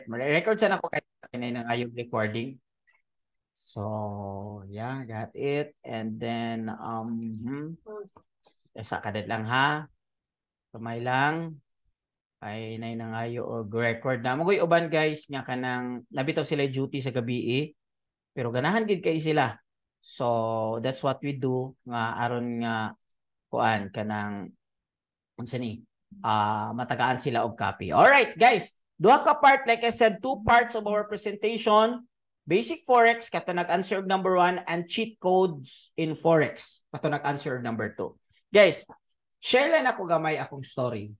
Record sa ako kahit kinay ng ayog recording. So, yeah, got it. And then, sakadit lang ha. Kamay lang. Ay, nay nang ayo og record na. Magoy uban guys, nga kanang, nabitaw sila duty sa gabi pero ganahan gid kay sila. So, that's what we do, nga aron nga, kuan, kanang, unsa ni, matagaan sila og copy. Alright, guys. Duha ka part, like I said, 2 parts of our presentation. Basic Forex, kato nag-answer number 1, and cheat codes in Forex. Kato nag-answer number 2. Guys, share lang ako gamay akong story.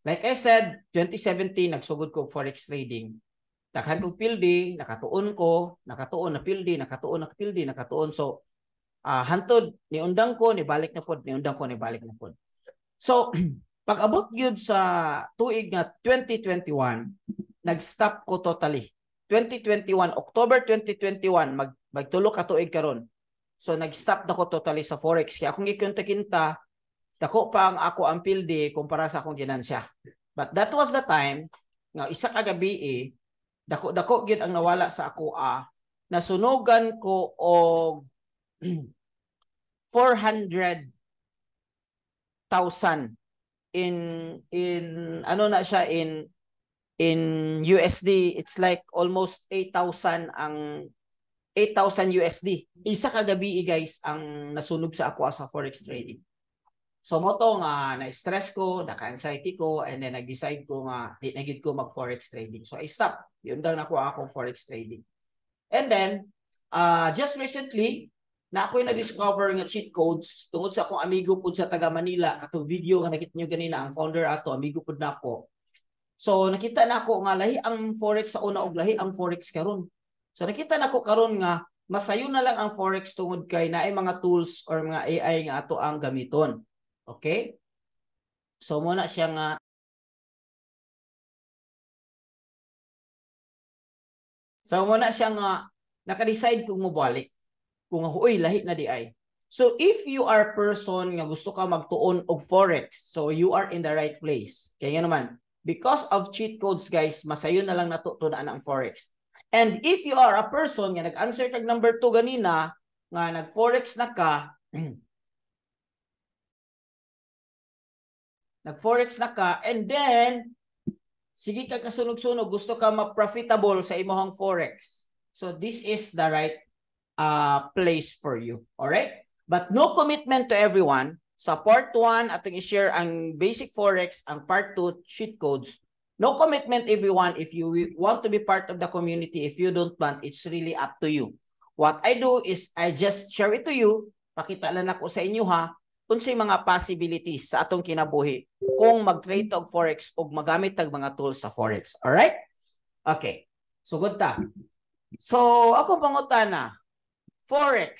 Like I said, 2017, nagsugod ko Forex trading. Daghan kong pildi, nakatuon ko, nakatuon na pildi, nakatuon na pildi, nakatuon. So, hantod, niundang ko, nibalik na pod, niundang ko, nibalik na pod. So, pag-abot yun sa tuig nga 2021, nag-stop ko totally. 2021, October 2021, magtulo ka tuig karon. So, nag-stop na ko totally sa Forex. Kaya kung ikunta-kinta, dako pa ang ako ang pildi kumpara sa akong ginansya. But that was the time, nga isa ka gabi dako gyud ang nawala sa ako nasunugan ko og 400,000 in ano na siya in USD. It's like almost 8,000 ang 8,000 USD. Isa ka gabi guys ang nasunog sa ako sa Forex trading. So mo to nga na-stress ko, naka-anxiety ko, and then nag-decide ko nga di na gid ko mag-Forex trading. So I stop. Yun daw na akong Forex trading. And then just recently na ako'y na-discover nga cheat codes tungod sa akong amigo pud sa taga Manila. Ato video nga nakita niyo ganina, ang founder ato, amigo pud na ako. So nakita na ako nga lahi ang Forex sa una og lahi ang Forex karon. So nakita na ako karon nga masayo na lang ang Forex tungod kay naay mga tools or mga AI nga ato ang gamiton. Okay? So muna siya nga naka-decide kung mobalik. Kung huy lahi na di ay. So if you are person nga gusto ka magtuon og Forex, so you are in the right place. Kaya naman, because of cheat codes guys, masayo na lang natutunan ang Forex. And if you are a person nga nag-answer kag number 2 ganina, nga nag-Forex na ka, and then sige ka kasunog-sunog, gusto ka ma-profitable sa imong Forex. So this is the right place for you. Alright? But no commitment to everyone. Sa part 1, atong i-share ang basic Forex, ang part 2, cheat codes. No commitment everyone. If you want to be part of the community, if you don't want, it's really up to you. What I do is I just share it to you. Pakita lang ako sa inyo ha, unsay mga possibilities sa atong kinabuhi kung mag-trade og Forex o magamit tag mga tools sa Forex. Alright? Okay. So good ta. So ako pangutana, Forex,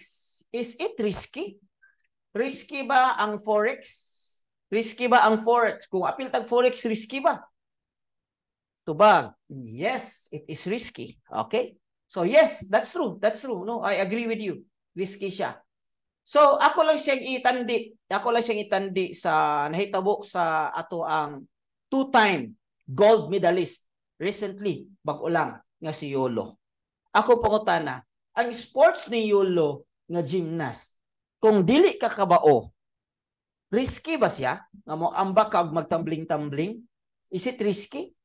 is it risky? Risky ba ang Forex? Risky ba ang Forex? Kung apil tag Forex, risky ba? Tubag. Yes, it is risky. Okay? So yes, that's true. That's true. No, I agree with you. Risky siya. So ako lang siyang itandi sa nahitabo sa ato ang 2-time gold medalist recently, bag-o lang nga si Yolo. Ako pangutana, ang sports ni Yolo nga gymnast, kung dili ka kabao, risky ba siya? Nga mo ambak kag magtambling-tambling? Is it risky?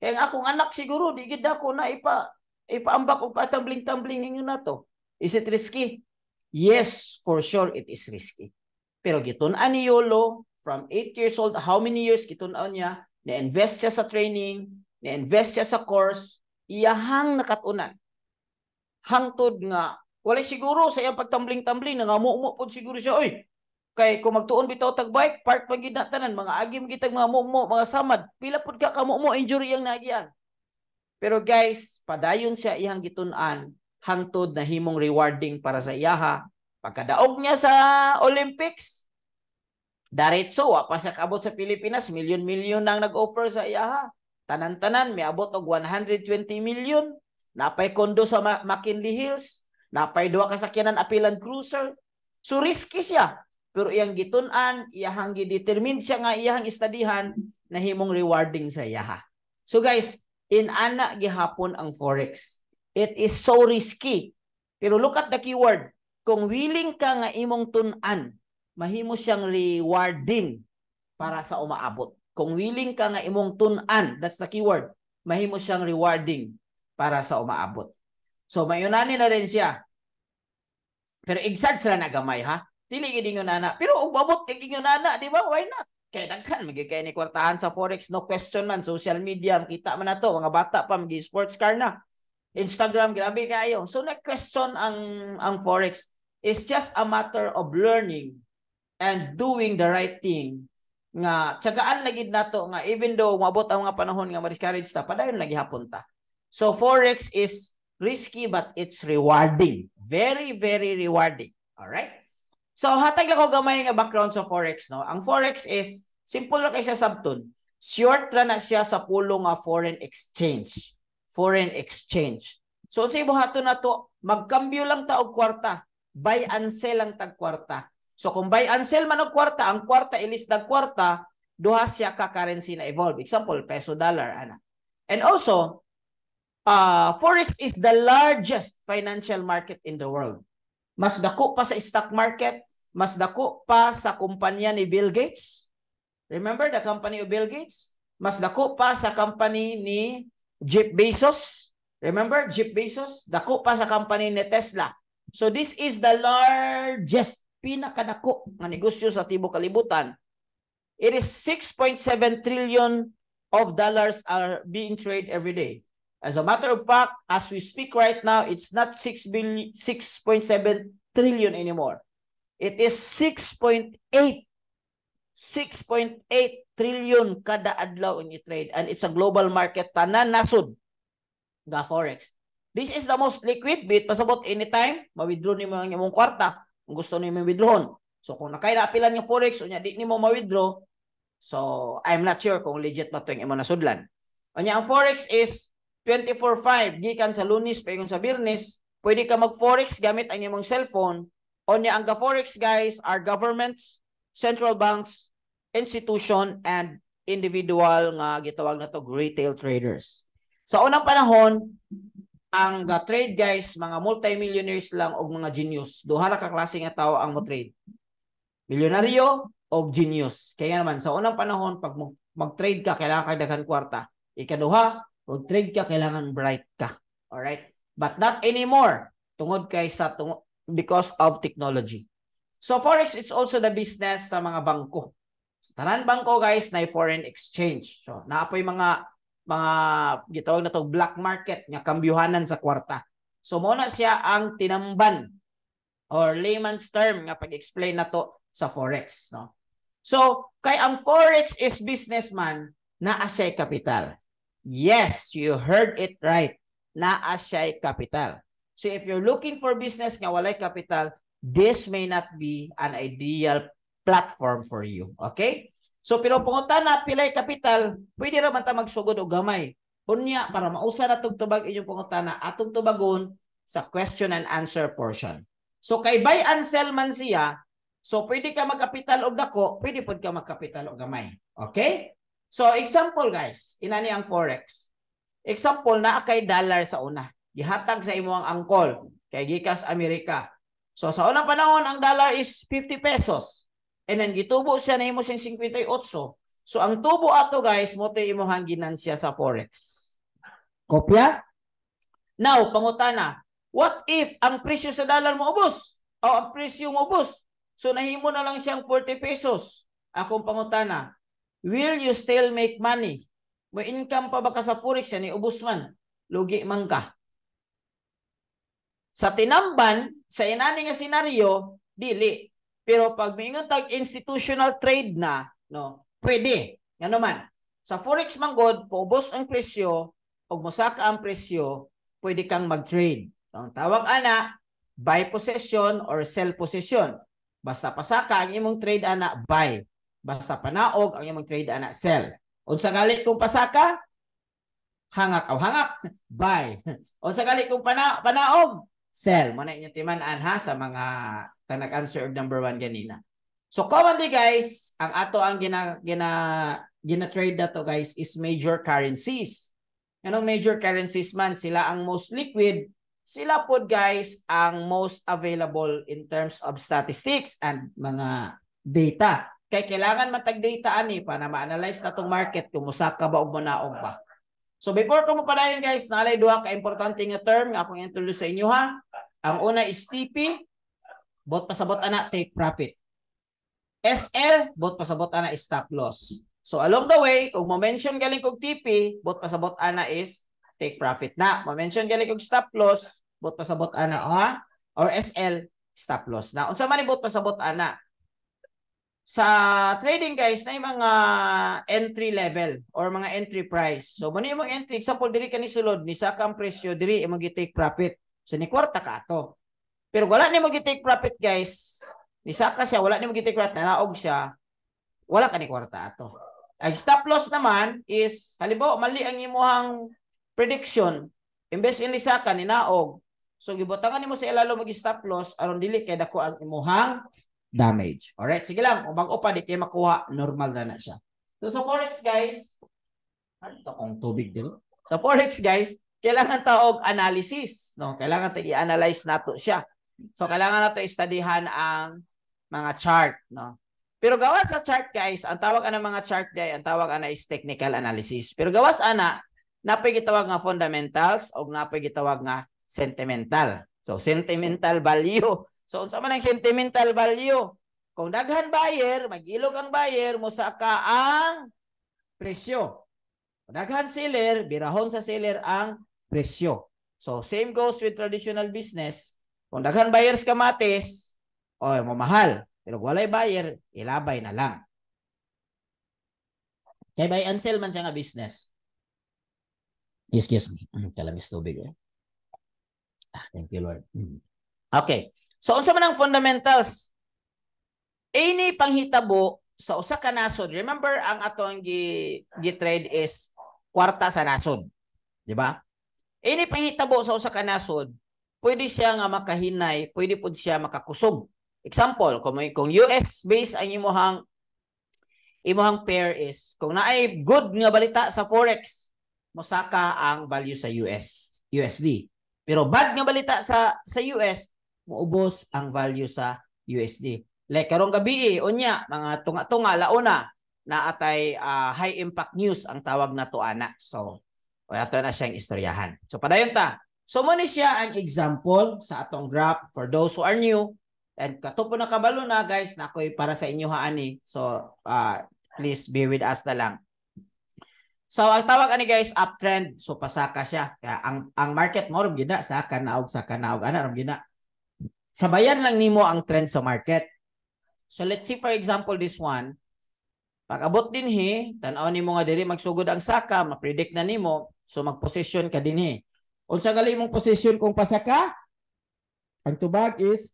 Kaya ang akong anak siguro di gid ako na ipaambak og patambling-tambling ingon nato. Is it risky? Yes, for sure it is risky. Pero gitun-an ni Yolo from 8 years old, how many years gitun-an niya, na-invest siya sa training, na-invest siya sa course, iyahang nakatunan. Hangtod nga, wala siguro sa iyang pagtambling-tambling, nangamumo po siguro siya, oy, kay kung magtuon bitaw tag bike, part pag ginatanan, mga agim gitag mga mumo, mga samad, pila pud ka kamumo, injury ang nagiyan. Pero guys, padayon siya iyang gitun-an, hangtod na himong rewarding para sa iyaha. Pagkadaog niya sa Olympics, diretso pa sa kabot sa Pilipinas, milyon-milyon nang nag-offer sa iyaha. Tanan-tanan may abot og 120 million. Napay kondo sa McKinley Hills, napay duha ka sakyanan apilan cruiser. So risky siya. Pero iyang gitun-an, iyahang gidetermined siya nga iyahang istadihan na himong rewarding sa iyaha. So guys, inana gihapon ang forex. It is so risky. Pero look at the keyword. Kung willing ka nga imong tun-an, mahimo siyang rewarding para sa umaabot. Kung willing ka nga imong tun-an, that's the keyword, mahimo siyang rewarding para sa umaabot. So mayunani na rin siya. Pero exad sila na gamay ha. Dili gid ingon ana. Pero umabot kay ingon ana, di ba? Why not? Kay daghan magikay ni kwartahan sa forex, no question man. Social media kita man nato, mga bata pa magi sports car na. Instagram grabe kayo. So na question ang forex. It's just a matter of learning and doing the right thing. Nga tiyagaan lagi nato nga even though mabot ang mga panahon nga ma-discourage ta, padayon lagi hapon ta. So forex is risky but it's rewarding. Very, very rewarding. All right? So hatag lang ko gamay nga background sa forex, no. Ang forex is simple ra kay sa sabton. Short ra na siya sa pulo nga foreign exchange. Foreign exchange. So unsay buhaton nato, magkambyo lang ta og kwarta. Buy and sell lang tag kwarta. So kung buy and sell man og kwarta, ang kwarta ilis dag kwarta, duha siya ka currency na evolve. Example, peso dollar ana. And also, forex is the largest financial market in the world. Mas dako pa sa stock market, mas dako pa sa kumpanya ni Bill Gates. Remember the company of Bill Gates? Mas dako pa sa company ni Jeff Bezos. Remember Jeff Bezos? Dako pa sa company ni Tesla. So this is the largest, pinakadako nga negosyo sa tibuok kalibutan. It is 6.7 trillion of dollars are being traded every day. As a matter of fact, as we speak right now, it's not 6.7 trillion anymore. It is 6.8 trillion kada adlaw ang i-trade, and it's a global market, tanan nasod ga forex. This is the most liquid bit, pasabot anytime ma-withdraw nimo ang imong kwarta kung gusto nimo withdrawon. So kung nakay naapilan yung forex unya di nimo ma-withdraw, so I'm not sure kung legit ba 'to yung imong nasudlan. Unya ang forex is 24/5 gikan sa Lunes paingon sa Biyernes, pwede ka mag-forex gamit ang imong cellphone. Unya ang forex guys are governments, central banks, institution, and individual nga gitawag na to retail traders. Sa unang panahon, ang trade guys, mga multi-millionaires lang o mga genius. Duha ra ka klase nga tao ang mo trade. Milyonaryo o genius. Kaya naman sa unang panahon pag mag-trade ka kailangan ka daghan kwarta. Ikaduha, mag-trade ka kailangan bright ka. All right? But not anymore. Tungod kay sa because of technology. So forex it's also the business sa mga bangko. Sa tanan bangko guys na foreign exchange. So naapoy mga gitawag na to black market nga kambyuhanan sa kwarta. So mo na siya ang tinamban or layman's term nga pag-explain na to sa forex, no. So kay ang forex is businessman, naa siya kapital. Yes, you heard it right. Naa siya kapital. So if you're looking for business nga walay kapital, this may not be an ideal platform for you. Okay? So pero pungutan na pilay kapital, pwede ra man ta magsugod og gamay. Unya para mausa na tug tubag inyong pangutana atong tubagon sa question and answer portion. So kay buy and sell man siya, so pwede ka magkapital og dako, pwede pod ka magkapital og gamay. Okay? So example guys, inani ang forex. Example na kay dollar sa una. Gihatag sa imo ang angkol kay gikas Amerika. So sa unang panahon ang dollar is 50 pesos. And then gitubo siya na imo siyang 58. So ang tubo ato guys, mo to imuhang ginansya sa forex. Kopya? Now, pangutana, what if ang presyo sa dollar mo ubos? O ang presyo mo ubos? So nahimo na lang siyang 40 pesos. Akong pangutana, will you still make money? May income pa ba ka sa forex yan? Ubos man. Lugi man ka. Sa tinamban, sa inani nga senaryo, dili. Pero pag mingon tag institutional trade na, no, pwede. Ano man. Sa forex manggod, paubos ang presyo, o mosaka ang presyo, pwede kang mag-trade. So, ang tawag ana, buy possession or sell possession. Basta pasaka ang imong trade ana, buy. Basta panaog ang imong trade ana, sell. Unsa galit kung pasaka? Hangak o hangak, buy. Unsa galit kung panaog? Sell. Muna inyong timan-an ha sa mga nag-answer number 1 ganina. So commonly guys, ang ato ang gina-trade na to guys is major currencies. Anong major currencies man, sila ang most liquid, sila po guys ang most available in terms of statistics and mga data. Kaya kailangan matag-data ani para ma-analyze na tong market kung musaka ba o manaog ba. So before ko mo padayon guys, nalay duha ka importante nga term nga akong introduce sa inyo ha. Ang una is TP, bot pasabot ana take profit. SL, bot pasabot ana is stop loss. So along the way, kung mo-mention galing kog TP, bot pasabot ana is take profit na. Mo-mention galing kog stop loss, bot pasabot ana or SL, stop loss na. Unsa man ni bot pasabot ana? Sa trading guys, na yung mga entry level or mga entry price. So muna yung entry, example diri kani sulod ni sa kang presyo diri imong gi-take profit. So ni kwarta ka ato. Pero wala ni mo gi-take profit guys. Ni saka siya wala ni mo gi-take profit, nanaog siya. Wala ka ni kwarta ato. Ang stop loss naman is, halimbawa, mali ang imuhang prediction, imbes in lisaka, ninaog. So, gibutangan mo sa ilalo mag-stop loss, aron dili kay dako ang imuhang damage. Alright, sige lang. Kung bago pa, di kayo makuha, normal na siya. So, sa Forex, guys, ano kong tubig din? Sa Forex, guys, kailangan taog analysis. No? Kailangan tayo i-analyze nato siya. So, kailangan nato i-studyhan ang mga chart. No? Pero gawas sa chart guys, ang tawag ana mga chart guys, ang tawag ana is technical analysis. Pero gawas ana, napay gitawag nga fundamentals o napay gitawag nga sentimental. So sentimental value. So unsa man ang sentimental value? Kung daghan buyer, mag-ilog ang buyer, mosaka ang presyo. Kung daghan seller, birahon sa seller ang presyo. So same goes with traditional business. Kung daghan buyers kamatis, mamahal. Pero walay buyer, ilabay na lang. Kaya buy and sell man siya nga business. Excuse me. Kalabis tubig eh. Thank you Lord. Okay. So unsa man ang fundamentals? Any panghitabo sa usa ka nasod. Remember ang atong gi-trade is kwarta sa nasod. Di ba? Any panghitabo sa usa ka nasod, pwede siya nga makahinay, pwede pud siya makakusog. Example, kung US based ang imuhang pair is, kung naay good nga balita sa Forex, mosaka ang value sa USD. Pero bad nga balita sa US, muubos ang value sa USD. Like karong gabi unya, mga tunga-tunga, launa, na atay high impact news ang tawag na to ana. So, ato na siyang istoryahan. So, padayon ta. So, muna siya ang example sa atong graph for those who are new. And katupo na kabalo na guys, na ako'y para sa inyo haani. So, please be with us na lang. So, ang tawag ani guys, uptrend. So, pasaka siya. Kaya, ang market mo, gina, sa kanaog. Ano, gina. Sabayan lang nimo ang trend sa market. So, let's see for example this one. Pag abot din tanaw nimo nga diri magsugod ang saka, ma-predict na nimo. So, mag-position ka din Unsa gali mong position kung pasaka? Ang tubag is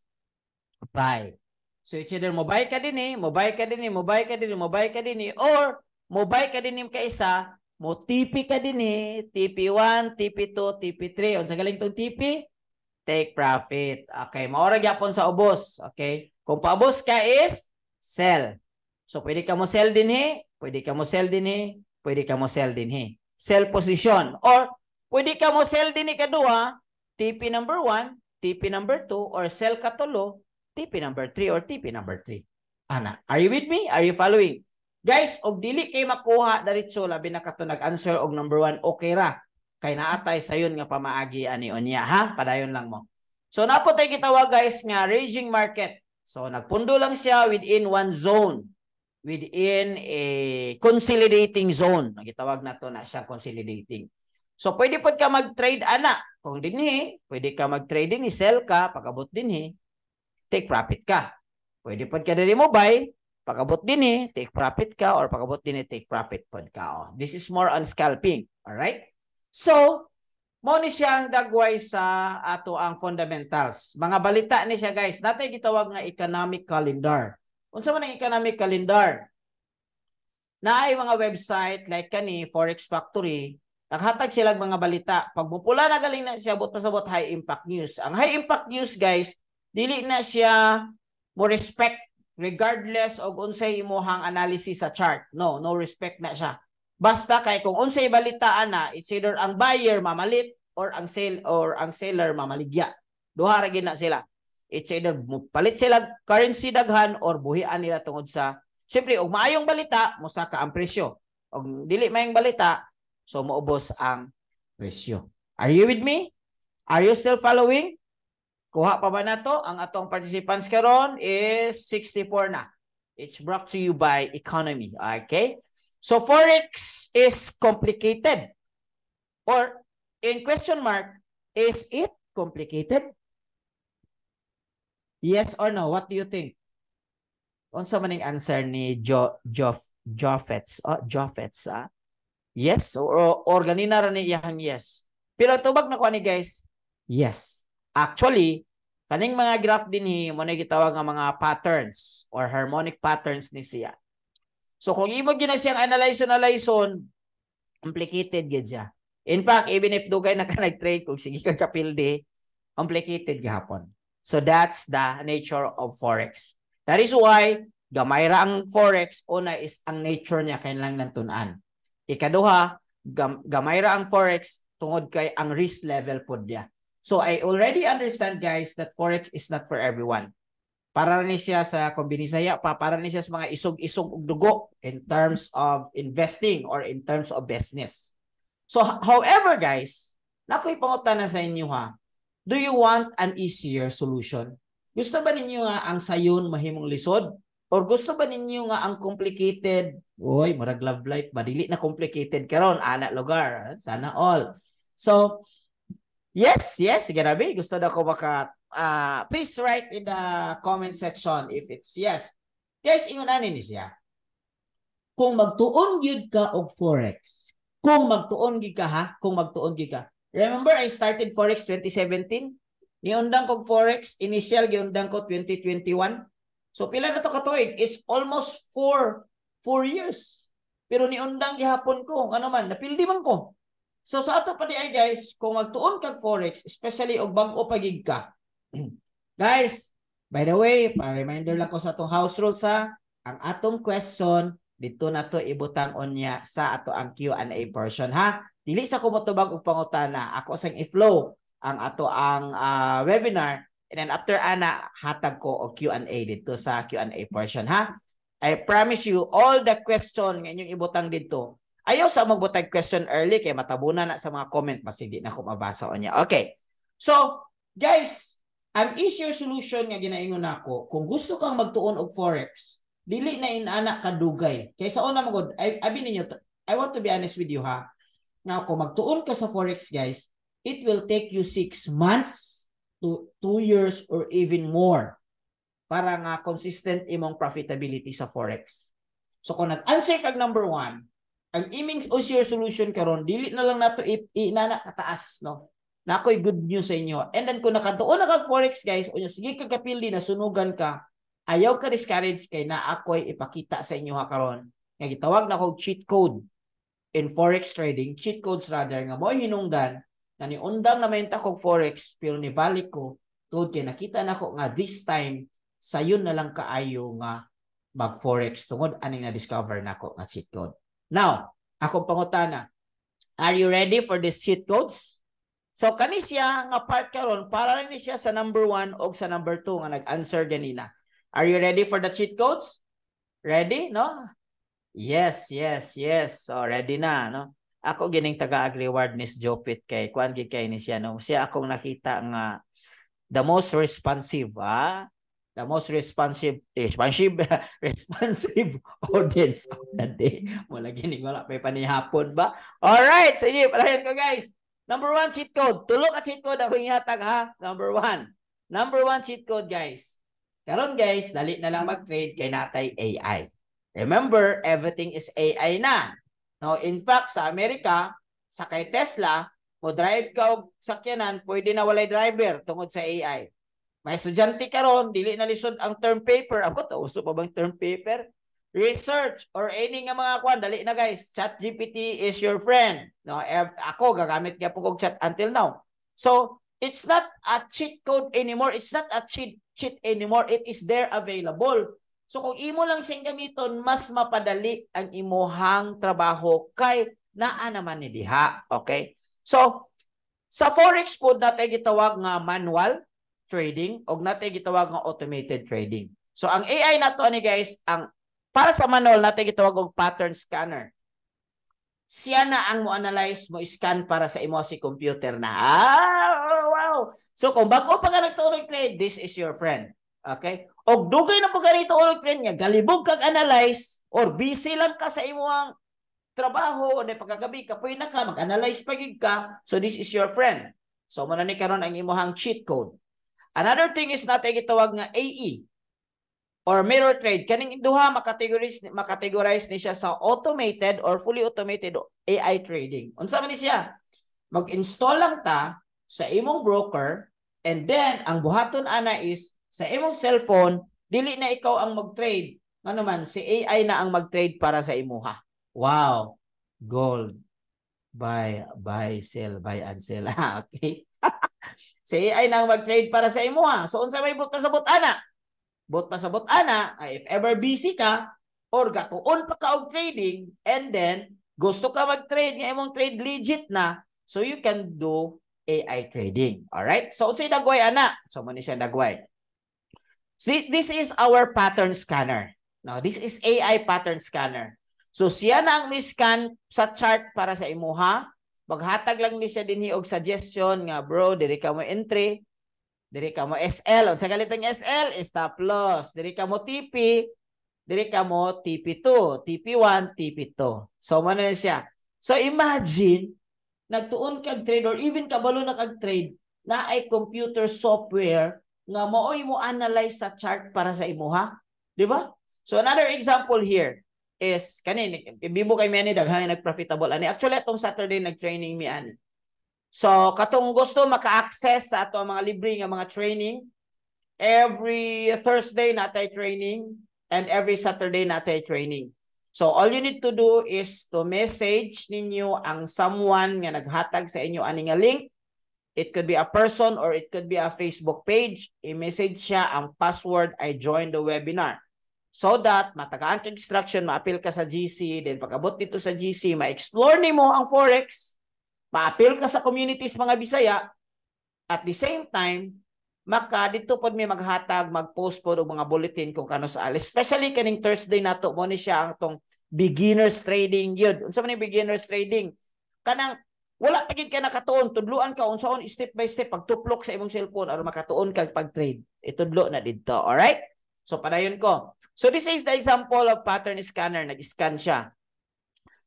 buy. So it's either mo buy ka din mo buy ka din mo buy ka din mo buy ka din or mo buy ka din kaisa, mo TP ka din TP1, TP2, TP3. Unsa galing tong TP? Take profit. Okay, maora gyapon sa ubos. Okay? Kung paubos ka is sell. So pwede ka mo sell din pwede ka mo sell din pwede ka mo sell din Sell position or pwede ka mo sell din kadua, TP number 1, TP number 2 or sell katulo, TP number 3 or TP number 3. Ana, are you with me? Are you following? Guys, og dili kay makuha diretso labi na kato nag-answer og number 1, okay ra. Kay naatay sayon nga pamaagi ani unya ha, padayon lang mo. So napo tay gitawag guys nga raging market. So nagpundo lang siya within one zone. Within a consolidating zone. Nagitawag na to na siya consolidating. So pwede pod ka mag-trade ana. Kung dinhi, pwede ka mag-trade din sell ka pag-abot dinhi. Take profit ka. Pwede pod ka diri mo buy, pag-abot din take profit ka or pag-abot din take profit pod ka. This is more on scalping, all right? So, mo ni siya ang dagway sa ato ang fundamentals. Mga balita ni siya guys, natay gitawag nga economic calendar. Unsa man ang economic calendar? Naay mga website like kani Forex Factory, naghatag sila mga balita. Pag mupula na galing na siya bot pasabot high impact news. Ang high impact news guys, dili na siya mo respect regardless og unsay imong analysis sa chart. No respect na siya. Basta kay kung unsay balitaan na, it's either ang buyer mamalit or ang seller mamaligya. Duha ra gid na sila. It's either palit sila currency daghan or buhian nila tungod sa siyempre og maayong balita mosaka ang presyo. Og dili maayong balita so moubos ang presyo. Are you with me? Are you still following? Kuha pa ba nato? Ang atong participants karon is 64 na. It's brought to you by Economy. Okay? So Forex is complicated. Or in question mark, is it complicated? Yes or no? What do you think? Unsa man ang answer ni Joffets? Joffets, yes or ganina ra ni iyang yes. Pero tubag na ko ni guys. Yes. Actually, kaning mga graph dinhi mo na gitawag nga mga patterns or harmonic patterns ni siya. So kung imo gina siyang analyze, complicated gyud siya. In fact, even if dugay na ka nag-trade kung sige ka kapilde, complicated gihapon. So that's the nature of Forex. That is why gamay ra ang Forex, una is ang nature niya kailangan nantun-an. Ikaduha, gamay ra ang Forex tungod kay ang risk level pod niya. So I already understand guys that Forex is not for everyone. Para ni siya sa kombinisaya pa, para ni siya sa mga isog-isog ug dugo in terms of investing or in terms of business. So however guys, nakoy pangutana sa inyo ha. Do you want an easier solution? Gusto ba ninyo nga ang sayon mahimong lisod? Or gusto ba ninyo nga ang complicated? Oy, murag love life, badili na complicated karon, ana lugar, sana all. So yes, grabe. Gusto na ko baka please write in the comment section if it's yes. Guys, ingon ani ni siya. Kung magtuon gyud ka og Forex, kung magtuon gyud ka ha, kung magtuon gyud ka. Remember I started Forex 2017? Niundang kog Forex, initial giundang ko 2021. So pila na to ka tuig? It's almost 4 years. Pero niundang gihapon ko, ano man, napildi man ko. So sa ato pa di ay guys, kung magtuon kag Forex, especially og bag-o pagig ka. Guys, by the way, pa-reminder lang ko sa atong house rules ha, ang atong question dito na to ibutang onya sa ato ang Q&A portion ha. Dili sa ko motubag og pangutana, ako sang i-flow ang ato ang webinar and then after ana hatag ko og Q&A dito sa Q&A portion ha. I promise you all the question nga inyong ibutang dito. Ayaw sa magbutag question early kay matabunan na sa mga comment basig di na ko mabasa onya. Okay. So, guys, ang easier solution nga ginaingon nako, kung gusto kang magtuon og Forex, dili na inana kadugay. Kaysa una magod, abi ninyo, I want to be honest with you ha. Now, kung magtuon ka sa Forex, guys, it will take you 6 months to 2 years or even more para nga consistent imong profitability sa Forex. So, kung nag-answer kag number 1, ang iming easier solution karon dili na lang nato inana kataas, no? Nakoy good news sa inyo. And then kung nakatuon na kag Forex, guys, unya sige ka kapildi na sunugan ka, ayaw ka discourage kay na ako'y ipakita sa inyo ha karon. Nga gitawag na kog cheat code in Forex trading, cheat codes rather, nga mo hinungdan na niundang na mayunta kog Forex pero nibalik ko tungod kay nakita na ko nga this time sayon na lang kaayo nga mag Forex tungod aning na discover nako nga cheat code. Now, akong pangutana, are you ready for these cheat codes? So kani siya nga part karon para ni siya sa number 1 o sa number 2 nga nag-answer ganina. Are you ready for the cheat codes? Ready, no? Yes. So ready na, no? Ako gining taga-reward ni Jopit kay kuan gid kay ni siya, no? Siya akong nakita nga the most responsive, the most responsive audience of the day. Mula gini wala pa panihapon ba? All right, sige, palayan ko guys. Number 1 cheat code. Tulo ka cheat code ako ihatag ha. Number 1 cheat code guys. Karon guys, dali na lang mag-trade kay natay AI. Remember, everything is AI na. No, in fact, sa Amerika, sa kay Tesla, mo drive ka og sakyanan, pwede na walay driver tungod sa AI. May estudyante karon, dili na lisod ang term paper. Amo to, uso pa bang term paper? Research or any nga mga kwan, dali na guys. ChatGPT is your friend. No, ako gagamit nga po kog chat until now. So, it's not a cheat code anymore. It's not a cheat anymore. It is there available. So kung imo lang sing gamiton, mas mapadali ang imuhang trabaho kay naa naman ni diha. Okay? So sa forex pod natay gitawag nga manual trading o natay gitawag nga automated trading. So ang AI nato ani guys, ang para sa manual natay gitawag og pattern scanner. Siya na ang mo-analyze, mo-scan para sa imo si computer na. Wow! So kung bago pa ka nagtuloy trade, this is your friend. Okay? O dugay na po ganito ulo trade niya, galibog kag analyze or busy lang ka sa imong trabaho o na pagkagabi ka puy na ka mag-analyze pagig ka. So this is your friend. So mo na ni karon ang imong cheat code. Another thing is natay gitawag nga AE or mirror trade. Kaning duha makategorize ni siya sa automated or fully automated AI trading. Unsa man ni siya? Mag-install lang ta sa imong broker and then ang buhaton ana is sa imong cellphone, dili na ikaw ang mag-trade. Ano man, si AI na ang mag-trade para sa imuha. Wow. Gold. Buy, sell, buy and sell. Okay. Si AI na ang mag-trade para sa imuha. So, unsa may but pasabot ana? But pasabot ana, if ever busy ka, or gatuon pa ka og trading, and then, gusto ka mag-trade, nga imong trade legit na, so you can do AI trading. Alright? So, unsay dagway ana? So, muna siya dagway. See, this is our pattern scanner. Now, this is AI pattern scanner. So, siya na ang mi-scan sa chart para sa imuha. Maghatag lang ni siya dinhi og suggestion nga, bro, diri ka mo entry, diri ka mo SL. Unsa galitang SL? Stop loss. Diri ka mo TP, diri ka mo TP2, TP1, TP2. So, man na siya. So, imagine, nagtuon kag trade or even kabalo na kag trade na ay computer software nga maoy mo analyze sa chart para sa imuha, di ba? So another example here is kanin bibo kay mi ani daghang nagprofitable ani. Actually atong Saturday nag-training mi ani. So katong gusto maka-access sa ato mga libre nga mga training, every Thursday natay training and every Saturday natay training. So all you need to do is to message ninyo ang someone nga naghatag sa inyo ani nga link. It could be a person or it could be a Facebook page. I-message siya ang password, I joined the webinar. So that matagaan ka instruction, ma-appeal ka sa GC, then pag-abot dito sa GC, ma-explore nimo ang Forex, ma-appeal ka sa communities mga Bisaya, at the same time, maka dito pod may maghatag, mag-post po og mga bulletin kung kano sa al. Especially kaning Thursday nato mo ni siya ang tong beginners trading yun. Unsa man ni beginners trading? Kanang wala pa gid ka nakatuon, tudluan ka unsaon step by step pagtuplok sa imong cellphone aron makatuon kag pag-trade. Itudlo na didto, all right? So padayon ko. So this is the example of pattern scanner, nag-scan siya.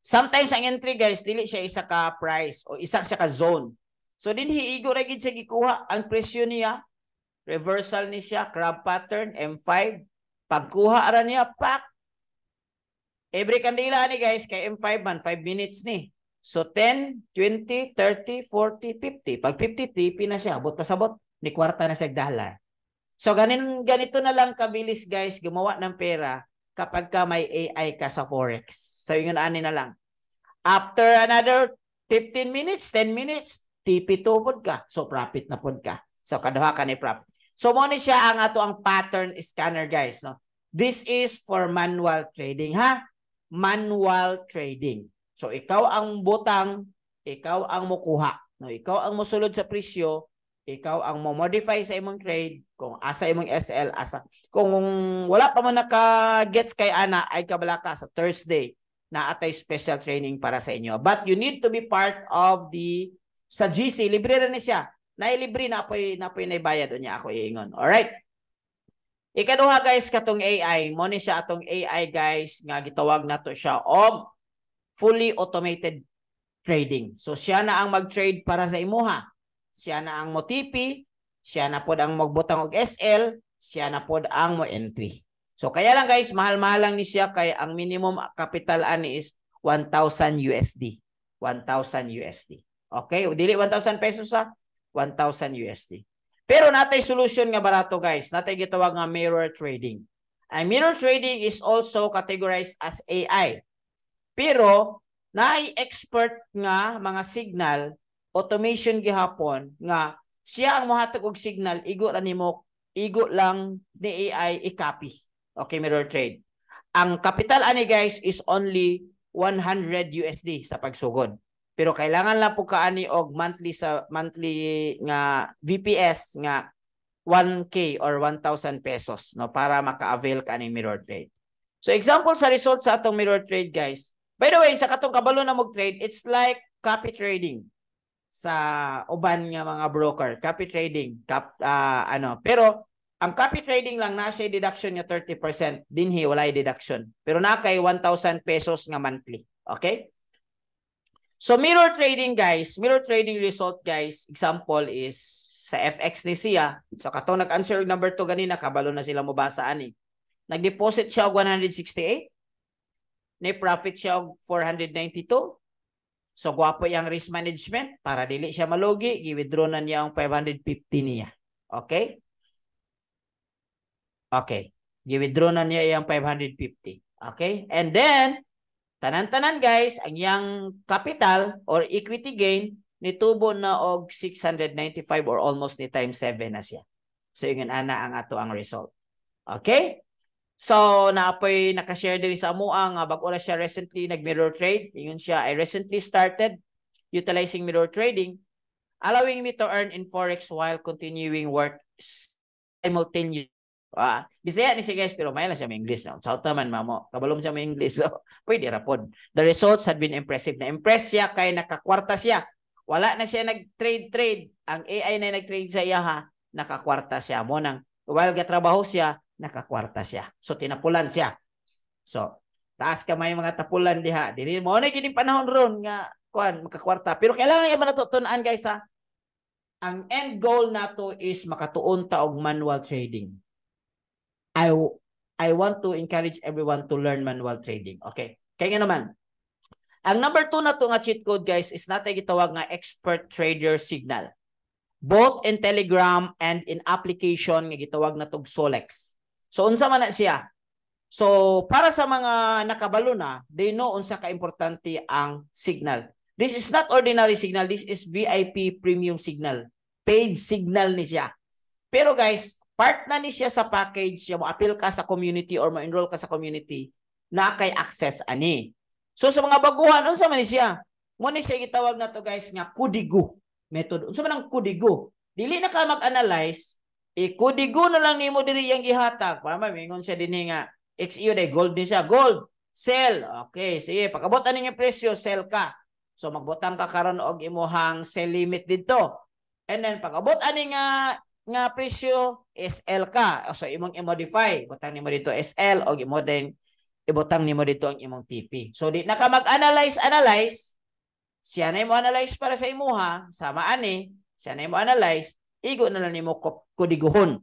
Sometimes ang entry guys dili siya isa ka price o isa siya ka zone. So dinhi igo ra gid siya gikuha ang presyo niya. Reversal ni siya, crab pattern M5. Pagkuha ara niya pak. Every kandila ni guys kay M5 man 5 minutes ni. So 10, 20, 30, 40, 50. Pag 50, TP na siya. Abot pasabot. Ni kwarta na siya $1. So ganito na lang kabilis guys gumawa ng pera kapag ka may AI ka sa Forex. So yun ani na lang. After another 15 minutes, 10 minutes, TP2 pod ka. So profit na pod ka. So kaduha ka ni profit. So mo ni siya ang ato ang pattern scanner guys. No? This is for manual trading ha. Manual trading. So ikaw ang butang, ikaw ang mukuha. No, ikaw ang mosulod sa presyo, ikaw ang mo-modify sa imong trade, kung asa imong SL, asa. Kung wala pa man naka-gets kay ana, ay kabala ka sa Thursday na atay special training para sa inyo. But you need to be part of the, sa GC, libre rin siya. Nailibre na apoy naibayad niya ako iingon. Alright? Ikaduha guys, katong AI. Mo ni siya atong AI guys, nga gitawag nato siya og fully automated trading. So siya na ang mag-trade para sa imuha. Siya na ang mo-TP, siya na pod ang magbutang og SL, siya na pod ang mo-entry. So kaya lang guys, mahal-mahal lang ni siya kay ang minimum capital ani is 1,000 USD. 1,000 USD. Okay? Dili 1,000 pesos sa 1,000 USD. Pero natay solution nga barato guys. Natay gitawag nga mirror trading. Ang mirror trading is also categorized as AI. Pero naay expert nga mga signal automation gihapon nga siya ang mohatag og signal igo lang ni AI i-copy. Okay, mirror trade. Ang capital ani guys is only 100 USD sa pagsugod. Pero kailangan lang po kaani og monthly nga VPS nga 1K or 1,000 pesos no para maka-avail ka ni mirror trade. So example sa result sa atong mirror trade guys. By the way, sa katong kabalo na mag-trade, it's like copy trading sa uban nga mga broker. Copy trading, pero ang copy trading lang na siya deduction nga 30%, dinhi walay deduction. Pero na kay 1,000 pesos nga monthly. Okay? So mirror trading guys, mirror trading result guys, example is sa FX ni siya. So katong nag-answer number 2 ganina, kabalo na sila mobasa ani. Nag-deposit siya og 168. Ni profit siya og 492. So gwapo yang risk management para dili siya malugi, gi-withdraw na niya ang 550 niya. Okay? Okay. Gi-withdraw na niya yung 550. Okay? And then tanan-tanan guys, ang yang capital or equity gain nitubo na og 695 or almost ni times 7 na siya. So yun ana ang ato ang result. Okay? So naapoy nakashare diri sa amo ang bag-o na siya recently nag-mirror trade. Ingon siya, I recently started utilizing mirror trading, allowing me to earn in forex while continuing work simultaneously. Bisaya ni siya guys, pero may lang siya may English. No? South naman, mamo. Kabalom siya may English. So, pwede rapod. The results had been impressive. Na-impress siya kay nakakwarta siya. Wala na siya nag-trade. Ang AI na nag-trade sa iya ha, nakakwarta siya. Mo nang, while gatrabaho siya, nakakwarta siya. So, tinapulan siya. So, taas ka may mga tapulan diha. Dili mo na gining panahon ron nga, kuan, makakwarta. Pero kailangan yung manatutunan guys ha. Ang end goal nato is makatuon ta og manual trading. I want to encourage everyone to learn manual trading. Okay. Kaya nga naman, ang number 2 na to nga cheat code guys is natay gitawag nga expert trader signal. Both in Telegram and in application nga gitawag na tog Solex. So unsa man na siya? So para sa mga nakabalo na, they know unsa ka importante ang signal. This is not ordinary signal, this is VIP premium signal. Paid signal ni siya. Pero guys, part na ni siya sa package, siya mo appeal ka sa community or mo-enroll ka sa community na kay access ani. So sa mga baguhan, unsa man ni siya? Mo ni siya gitawag na to guys nga kudigo method. Unsa man ang kudigo? Dili na ka mag-analyze, kudigo na lang nimo diri yang gihatag. Para maingon siya dinhi nga XEO day gold ni siya, gold, sell. Okay, sige, pagabot ani nga presyo, sell ka. So magbutang ka karon og imuhang sell limit didto. And then pagabot ani nga presyo SL ka. So imong i-modify, butang nimo dito SL o ibutang nimo dito ang imong TP. So di na ka mag-analyze, siya na imo analyze para sa imuha, sama ani, siya na imo analyze, igo na lang nimo kodiguhon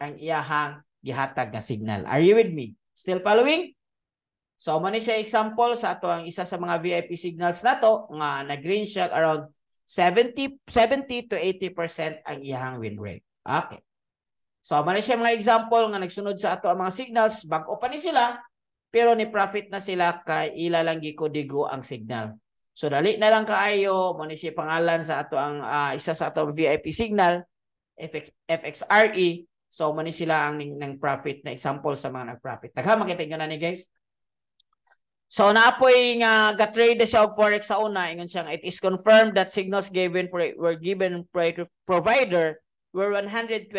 ang iyahang gihatag nga signal. Are you with me? Still following? So mo ni siya example sa ato ang isa sa mga VIP signals nato nga nag-range siya around 70 to 80% ang iyahang win rate. Okay. So, mali siya mga example nga nagsunod sa ato ang mga signals, bago pa ni sila, pero ni profit na sila kay ila lang gikodigo ang signal. So, dali na lang kaayo, mali siya pangalan sa ato ang isa sa ato VIP signal, FXRE. So, mali sila ang ng profit na example sa mga nag-profit. Tagha, makita nyo na ni guys. So, naapoy nga ga-trade siya og forex sa una, ingon siya, it is confirmed that signals were given provider were 120%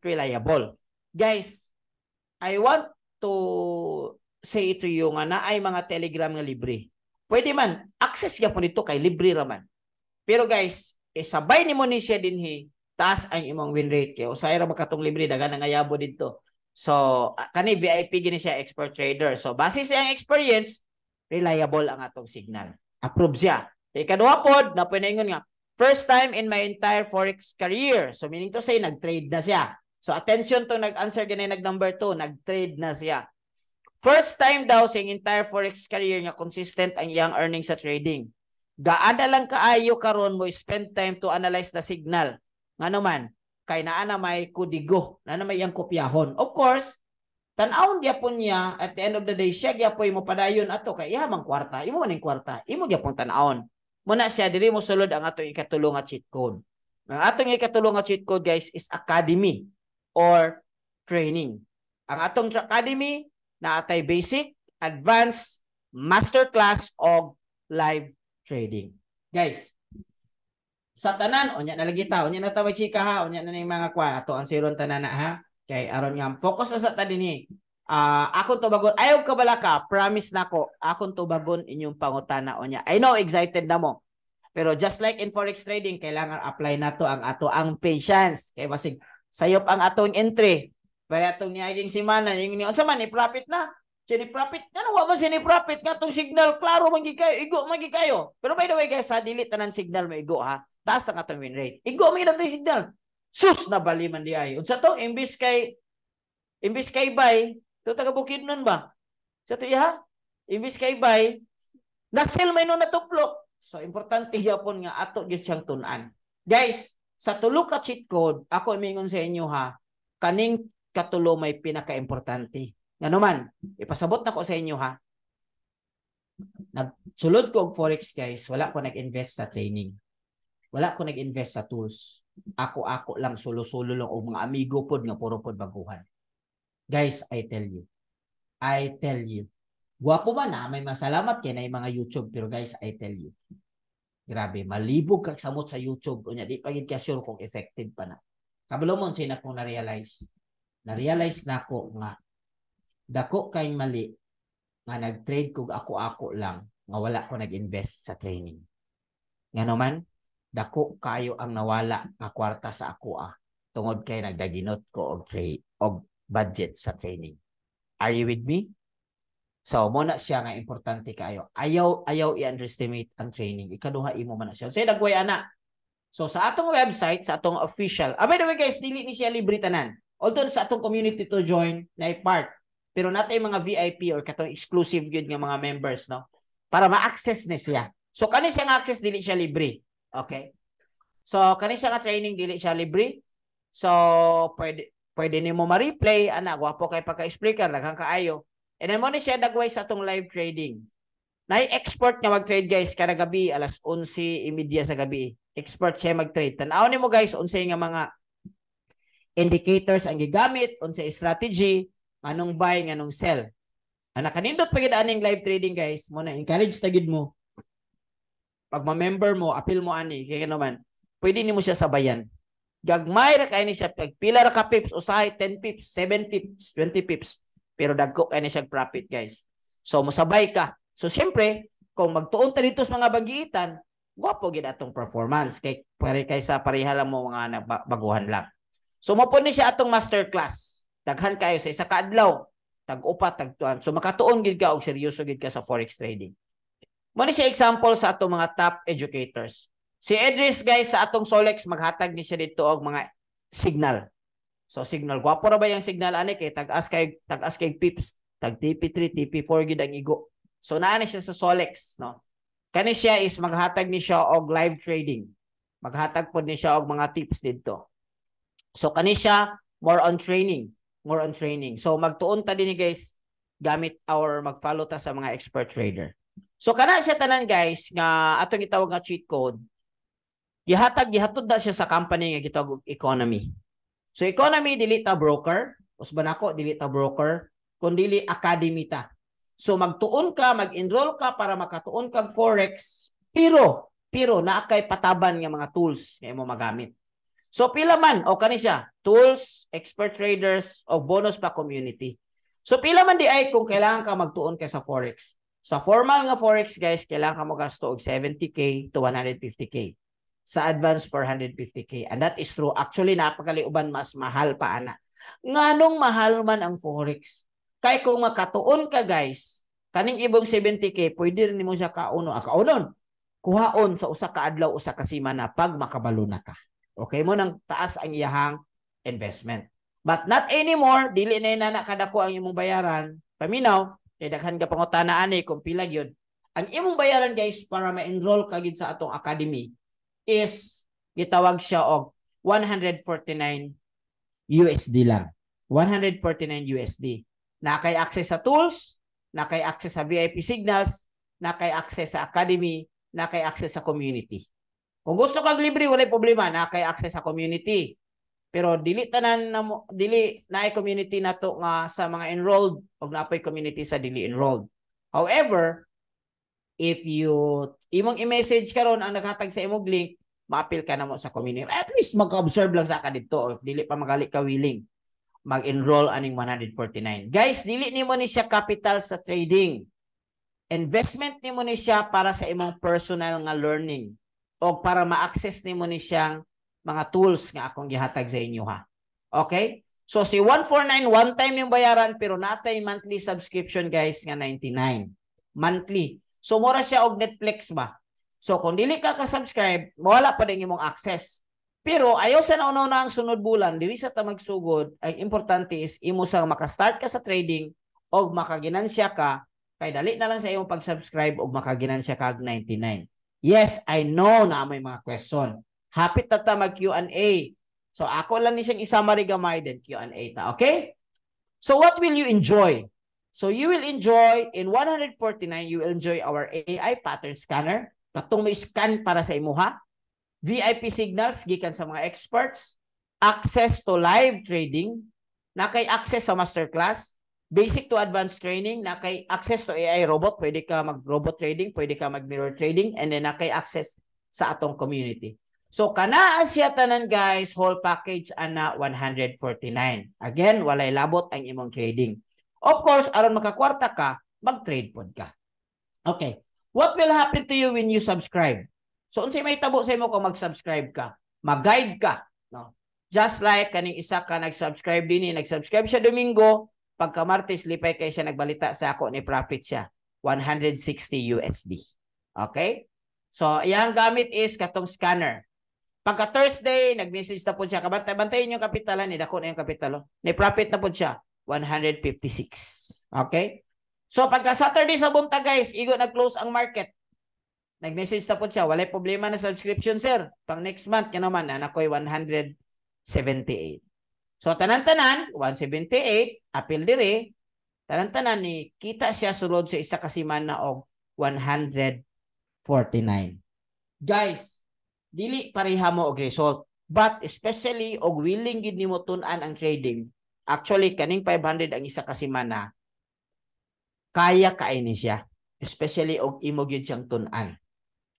reliable. Guys, I want to say to you nga na ay mga Telegram nga libre. Pwede man, access niya po nito kay libre raman. Pero guys, sabay ni mo ni siya dinhi, taas ang imong win rate. Kaya usay ra makatong libre, dagan nga yabo dito. So, kani VIP gini siya expert trader. So, base sa iyang experience, reliable ang atong signal. Approve siya. Ikaduha pod, na pinaingon nga, first time in my entire forex career. So meaning to say, nag-trade na siya. So attention to nag-answer ganyan nag-number 2, nag-trade na siya. First time daw sa entire forex career nga consistent ang iyang earnings sa trading. Gaana lang kaayo karon mo spend time to analyze the signal. Nga naman, kay naa na may kudigo, na may iyang kopyahon. Of course, tan-awon gyapon niya at the end of the day, siya gyapon mo padayon ato kay iya mang kwarta, imo maning kwarta, imo gyapon tan-awon. Muna siya, dili mo sulod ang atong ikatulong nga cheat code. Ang atong ikatulong nga cheat code, guys, is academy or training. Ang atong academy na atay basic, advanced, masterclass o live trading. Guys, sa tanan, onya na lagi ta, onya na ta chika ha, onya na ning mga kwan ato ang siron tanan na ha. Kay aron nga focus na sa ta dinhi. Akong tubagon, ayaw ka bala ka, promise nako, akong tubagon inyong pangutana onya. I know excited na mo. Pero just like in forex trading, kailangan apply na to ang ato ang patience. Kay basig sayop ang atong entry. Pero atong niaging simana, yung unsa man i-profit na. Sini profit, ano wa man sini profit nga tong signal klaro man kayo, igo man kayo. Pero by the way guys, sa dili tanan signal may igo ha. Taas ang atong win rate. Igo man atong signal. Sus na bali man di ay. Unsa to imbis kay buy, to taga Bukidnon ba? Sa to ha? Imbis kay buy, na-sell may no natuplok. So importante gyapon nga ato gyud siyang tun-an. Guys, sa tulo ka cheat code, ako imingon sa inyo ha, kaning katulo may pinaka-importante. Nga naman, ipasabot na ko sa inyo ha. Nagsulod ko og forex guys, wala ko nag-invest sa training. Wala ko nag-invest sa tools. Ako lang solo-solo lang o mga amigo pod nga puro pod baguhan. Guys, I tell you. Guwapo man na, may masalamat kay na yung mga YouTube, pero guys, I tell you. Grabe, malibog kag samot sa YouTube. Unya, di pa gid ka sure kung effective pa na. Kabalo mo sina kung na-realize. Na-realize na ko nga dako kay mali nga nag-trade kog ako lang nga wala ko nag-invest sa training. Nga naman, dako kayo ang nawala nga kwarta sa ako tungod kay nagdaginot ko og trade og budget sa training. Are you with me? So, mo na siya nga importante kayo. Ayaw i-underestimate ang training. Ikaduha imo man na siya. Say dagway ana. So sa atong website, sa atong official. By the way guys, dili ni siya libre tanan. Although sa atong community to join na part. Pero natay mga VIP or katong exclusive gyud nga mga members, no? Para ma-access ni siya. So kani siya nga access dili siya libre. Okay? So kani siya nga training dili siya libre. So pwede nimo ma-replay ana gwapo kay pagka-explicar daghang kaayo. And then mo ni siya dagway sa atong live trading. Na-export nga mag-trade guys kada gabi alas 11:30 sa gabi. Expert siya mag-trade. Tan-aw nimo guys unsay nga mga indicators ang gigamit, unsay strategy, anong buy, anong sell. Ana kanindot pagid aning live trading guys, mo na encourage tagid mo. Pag ma-member mo, appeal mo ani kay naman, pwede nimo siya sabayan. Gagmay ra kay ni siya pag pila ra ka pips, usahay 10 pips, 7 pips, 20 pips, pero dagko kay ni siya profit guys. So mosabay ka. So syempre, kung magtuon ta dito sa mga bagiitan, gwapo gid atong performance kay kaysa pareha lang mo mga baguhan lang. So mapon ni siya atong masterclass. Daghan kayo sa isa ka adlaw, tag-upat, tag-tuan. So makatuon gid ka og seryoso gid ka sa forex trading. Mo ni siya example sa atong mga top educators. Si Edris guys sa atong Solex maghatag ni siya dito og mga signal. So signal gwapo ra ba yang signal ani kay tag-as kay pips, tag TP3, TP4 gid ang igo. So naa ni siya sa Solex, no. Kani siya is maghatag ni siya og live trading. Maghatag pod ni siya og mga tips dito. So kani siya more on training. So magtuon ta dinhi guys gamit or mag-follow ta sa mga expert trader. So kana siya tanan guys nga atong gitawag nga cheat code. Gihatod na siya sa company nga gitawag economy. So economy dili ta broker, usban ako dili ta broker, kundi academy ta. So magtuon ka, mag-enroll ka para makatuon kag forex, pero naa kay pataban nga mga tools nga imo magamit. So pila man o kani siya, tools, expert traders o bonus pa community. So pila man di ay kung kailangan ka magtuon ka sa forex. Sa formal nga forex guys, kailangan ka magasto og 70k to 150k. Sa advance 450k. And that is true. Actually napakaliuban mas mahal pa ana. Nganong mahal man ang forex? Kay kung makatuon ka guys, kaning ibong 70k, pwede rin mo siya kaunon. Kuhaon sa usa ka adlaw, usa ka semana pag makabalo na ka. Okay mo nang taas ang iyahang investment. But not anymore, dili na inana kadako ang imong bayaran. Paminaw, kay daghan ka pangutana ani kung pila gyud. Ang imong bayaran guys para ma-enroll ka gid sa atong academy is gitawag siya og 149 USD lang. 149 USD. Na kay access sa tools, na kay access sa VIP signals, na kay access sa academy, na kay access sa community. Kung gusto kag libre, walay problema, na kay access sa community. Pero dili tanan na dili naay community nato nga sa mga enrolled o naapay community sa dili enrolled. However, if you imong i-message karon ang naghatag sa imong link, ma-appeal ka na mo sa community. At least mag-observe lang sa ka dito. If dili pa magali ka willing mag-enroll aning 149. Guys, dili nimo ni siya capital sa trading. Investment nimo ni siya para sa imong personal nga learning o para ma-access nimo ni siyang mga tools nga akong gihatag sa inyo ha. Okay? So si 149 one time yung bayaran pero natay monthly subscription guys nga 99. Monthly. So mura siya og Netflix ba. So kung dili ka ka-subscribe, wala pa din imong access. Pero ayaw sa nauna na ang sunod bulan, dili sa ta magsugod, ang importante is imo sa maka-start ka sa trading o makaginansya ka, kay dali na lang sa imong pag-subscribe o makaginansya ka 99. Yes, I know na may mga question. Hapit na ta mag Q&A. So ako lang ni siyang i-summary gamay din Q&A ta, okay? So what will you enjoy? So you will enjoy in 149, you will enjoy our AI pattern scanner. Katong may scan para sa imuha. VIP signals gikan sa mga experts. Access to live trading. Nakay access sa masterclass. Basic to advanced training. Nakay access to AI robot. Pwede ka mag-robot trading. Pwede ka mag-mirror trading. And then nakay access sa atong community. So kana siya tanan guys, whole package ana 149. Again, walay labot ang imong trading. Of course, aron makakwarta ka, mag-trade pod ka. Okay. What will happen to you when you subscribe? So unsay may tabo sa imo kung mag-subscribe ka? Mag-guide ka, no? Just like kaning isa ka nag-subscribe dinhi, nag-subscribe siya Domingo, pagka Martes lipay kay siya nagbalita sa ako ni profit siya 160 USD. Okay? So iyang gamit is katong scanner. Pagka Thursday, nag-message na po siya. Bantayin yung kapitalan, ni dako na yung kapitalo. Ni profit na po siya, 156. Okay? So, pagka Saturday sa bunta, guys, igo nag-close ang market. Nag-message na po siya, walay problema na subscription, sir. Pang next month, yan naman, ako'y 178. So, tanan-tanan, 178, appeal dire, tanan-tanan ni kita siya sulod sa isa kasiman na og 149. Guys, dili pareha mo og result, but especially og willing gid nimo tun-an ang trading. Actually kaning 500 ang isa ka semana kaya kaini siya, especially og imo gyud siyang tun-an.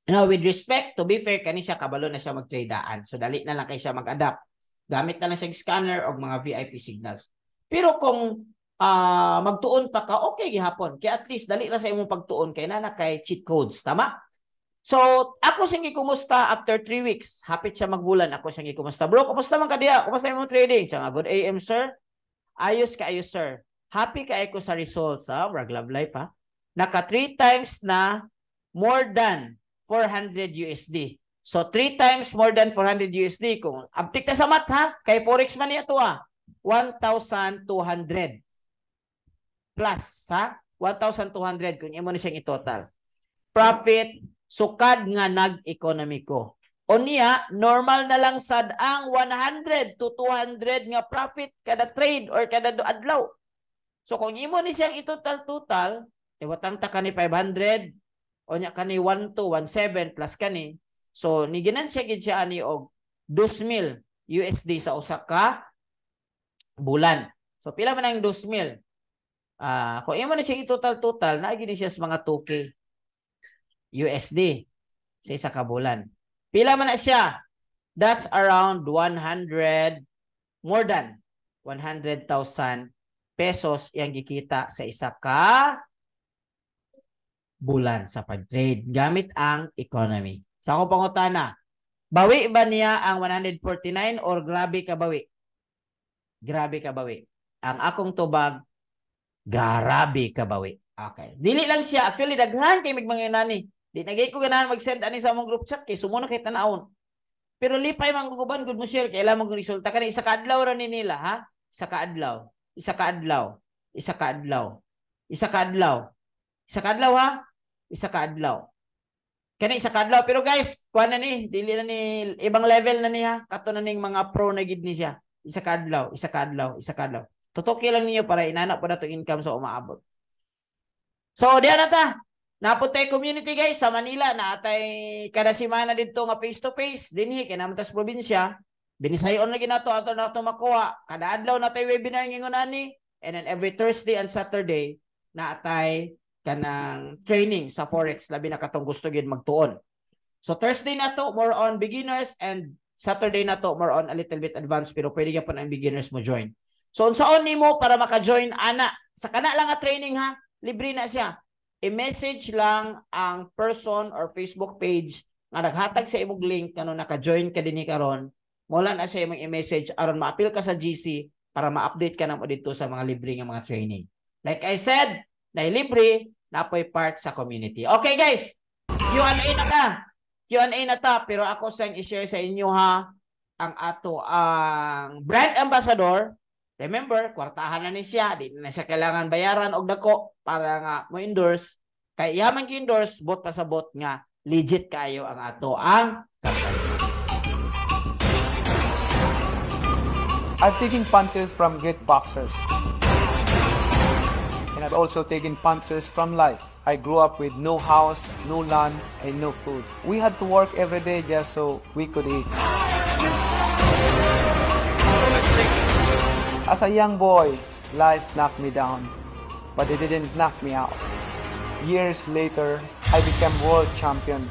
Now with respect, to be fair, kani siya kabalo na siya mag-tradaan, so dali na lang kay siya mag-adapt, gamit na lang siya scanner og mga VIP signals. Pero kung magtuon pa ka, okay gihapon, kay at least dali na sa imong pagtuon kay na kay cheat codes, tama? So, ako siyang kumusta after 3 weeks. Hapit siya magbulan. Ako siyang kumusta. Bro, kumusta man ka diya? Kumusta yung trading? Siya nga, good AM, sir. Ayos ka, ayos, sir. Happy ka ako sa results, ha? Brag love life, ha? Naka 3 times na more than 400 USD. So, 3 times more than 400 USD. Kung abtik na sa math, ha? Kay Forex man niya ito, ha? 1,200 plus, ha? 1,200 kung imo na siyang i-total. Profit, sukad nga nag-economy ko. O niya, normal na lang sad ang 100 to 200 nga profit kada trade or kada adlaw. So kung imo ni siyang itotal-total, watang ta kani 500, o niya kani 1217 plus kani. So ni ginansya gid siya ani og 2,000 USD sa usa ka bulan. So pila man ang 2,000? Kung imo ni siyang itotal-total, naagi ni siya sa mga 2K. USD sa isa ka bulan. Pila man na siya? That's around 100, more than 100,000 pesos yang gikita sa isa ka bulan sa pag-trade gamit ang economy. Sa akong pangutana, bawi ba niya ang 149 or grabe ka bawi? Grabe ka bawi. Ang akong tubag, grabe ka bawi. Okay. Dili lang siya. Actually, daghan kay mga nani. Di nagay ko ganahan mag-send ani sa among group chat kay sumo na kay tanawon. Pero lipay man guguban gud mo share kay ilang mo resulta kani isa ka adlaw ra ni nila, ha? Isa ka adlaw, isa ka adlaw, isa ka adlaw, isa ka adlaw. Isa ka adlaw, ha? Isa ka adlaw. Kani isa ka adlaw pero guys, kuan na ni, dili na ni ibang level na niya, kato na ning mga pro na gid ni siya. Isa ka adlaw, isa ka adlaw, isa ka adlaw. Tutok lang ninyo para inana po na to income sa umaabot. So, diyan na ta. Naputay community guys sa Manila na atay kada semana dito nga face to face dinhi kay naman tas probinsya. Binisayon na ginato ato na ato makuha. Kada adlaw na tayo webinar ngingon ani, and then every Thursday and Saturday na atay kanang training sa Forex, labi na katong gusto gid magtuon. So Thursday na to more on beginners, and Saturday na to more on a little bit advanced, pero pwede ka pa ang beginners mo join. So unsaon nimo para maka-join ana sa kana lang nga training ha, libre na siya. I-message lang ang person or Facebook page nga naghatag sa imong link kano naka-join ka dinhi karon. Wala na siya imong i-message aron ma-appeal ka sa GC para ma-update ka namo dito sa mga libre nga mga training. Like I said, na libre na po'y part sa community. Okay guys, Q&A na ka. Q&A na ta, pero ako sang i-share sa inyo ha ang ato ang brand ambassador. Remember, kwartahan na ni siya, di na siya kailangan bayaran og dako para nga mo endorse. Kay yaman ki endorse, bot pa sa bot nga legit kayo ang ato ang company. I've taken punches from great boxers. And I've also taken punches from life. I grew up with no house, no land, and no food. We had to work every day just so we could eat. As a young boy, life knocked me down, but it didn't knock me out. Years later, I became world champion,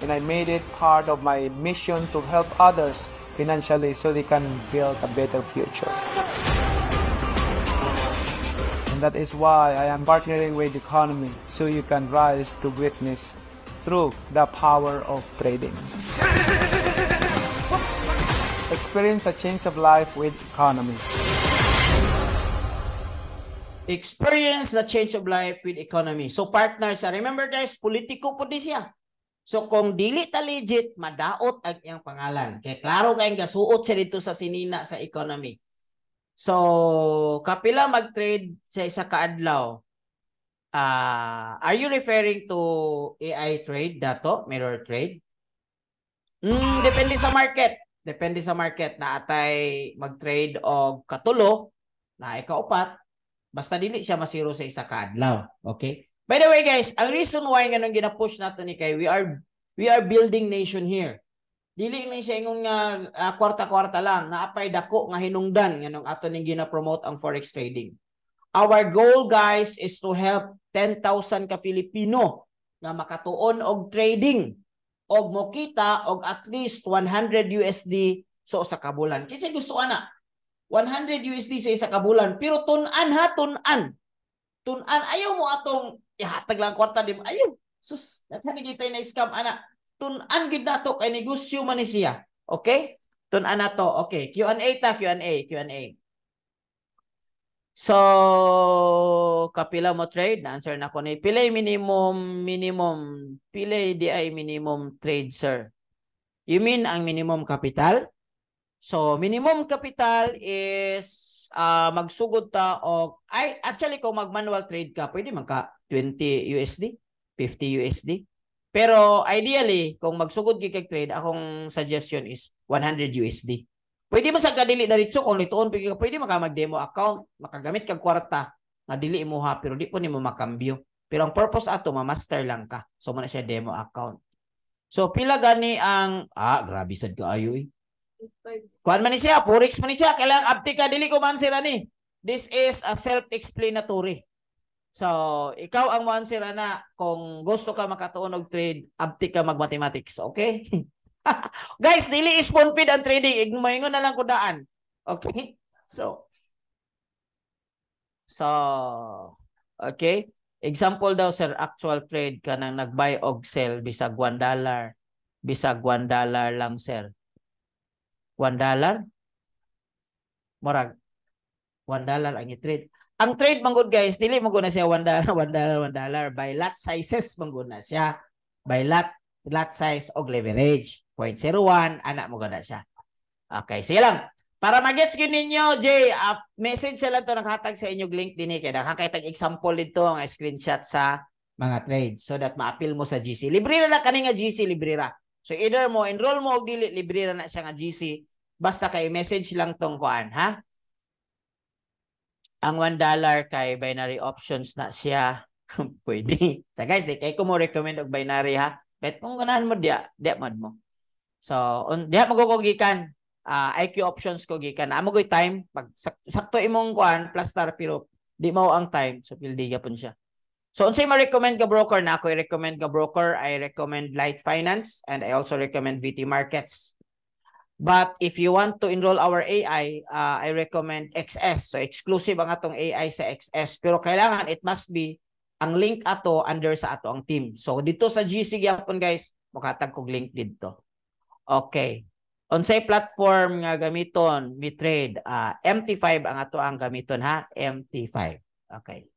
and I made it part of my mission to help others financially so they can build a better future. And that is why I am partnering with Economy so you can rise to greatness through the power of trading. Experience a change of life with Economy. Experience the change of life with Economy. So partner siya. Remember guys, politiko po di siya. So kung dili ta legit, madaot ang iyang pangalan. Kaya klaro kayong gasuot siya dito sa sinina sa Economy. So kapila mag-trade sa isa kaadlaw. Are you referring to AI trade dato, mirror trade? Depende sa market. Depende sa market na atay mag-trade og katulo na ikaupat. Basta dili siya masiro sa isa kaadlaw. Okay? By the way guys, ang reason why ganun gina-push nato ni kay we are building nation here. Dili ni siya ingon nga kwarta-kwarta lang, naapay dako nga hinungdan nganong ato ning gina-promote ang forex trading. Our goal guys is to help 10,000 ka Filipino nga makatuon og trading og mokita og at least 100 USD sa kabulan. Kinsa gusto ana? 100 USD sa isa kabulan, pero tun-an ha, tun-an. Tun-an ayaw mo atong ihatag lang kwarta di mo. Ayaw. Sus, natani kita na scam ana. Tun-an gid nato kay negosyo man ni siya. Okay? Tun-an nato. Okay, Q&A ta, Q&A. So, kapila mo trade? Na-answer na ko ni pilay minimum. Pilay di ay minimum trade, sir. You mean ang minimum capital? So, minimum capital is magsugod ta og actually kung mag-manual trade ka, pwede man ka 20 USD, 50 USD. Pero ideally, kung magsugod kay trade, akong suggestion is 100 USD. Pwede man sa kadili diretso kung lituon pwede maka mag-demo account, makagamit kag kwarta nga dili mo ha, pero di po nimo makambyo. Pero ang purpose ato ma-master lang ka. So mo na siya demo account. So pila gani ang grabe sad kaayo eh. Kuan man ni siya, forex man ni siya, kailangan update ka dili ko man sira ni. This is a self-explanatory. So, ikaw ang mo-answer na kung gusto ka makatuon og trade, update ka mag-mathematics, okay? Guys, dili spoon feed ang trading, igmaingon na lang ko daan. Okay? So, okay. Example daw sir, actual trade ka nang nag-buy og sell bisag $1. Bisag $1 lang sir. $1? Murag $1 ang i-trade. Ang trade manggod guys, dili manggod na siya $1, $1. By lot sizes manggod na siya. By lot size og leverage. 0.01, anak mo ganda siya. Okay, sige lang. Para mag-gets yun ninyo, Jay, message sila to naghatag sa inyong link din kaya nakakitag example dito ang screenshot sa mga trades so that ma-appeal mo sa GC. Libre na kani nga GC, libre ra. So either mo enroll mo og dili, libre na siya nga GC. Basta kay message lang tong kuan, ha? Ang $1 kay binary options na siya. Pwede. So guys, di kay ko mo recommend og binary ha. Bet kung ganahan mo dia mod mo. So, diha magukugikan. IQ options ko gikan amo goy time pag sakto imong kuan plastar pero di mao ang time so pildi gapon siya. So unsay ma-recommend ka broker na ako i-recommend ka broker, I recommend Light Finance and I also recommend VT Markets. But if you want to enroll our AI, I recommend XS. So exclusive ang atong AI sa XS pero kailangan it must be ang link ato under sa ato ang team. So dito sa GC gyapon guys, makatag kog link dito. Okay. Unsay platform nga gamiton mi trade? MT5 ang ato ang gamiton ha, MT5. Okay.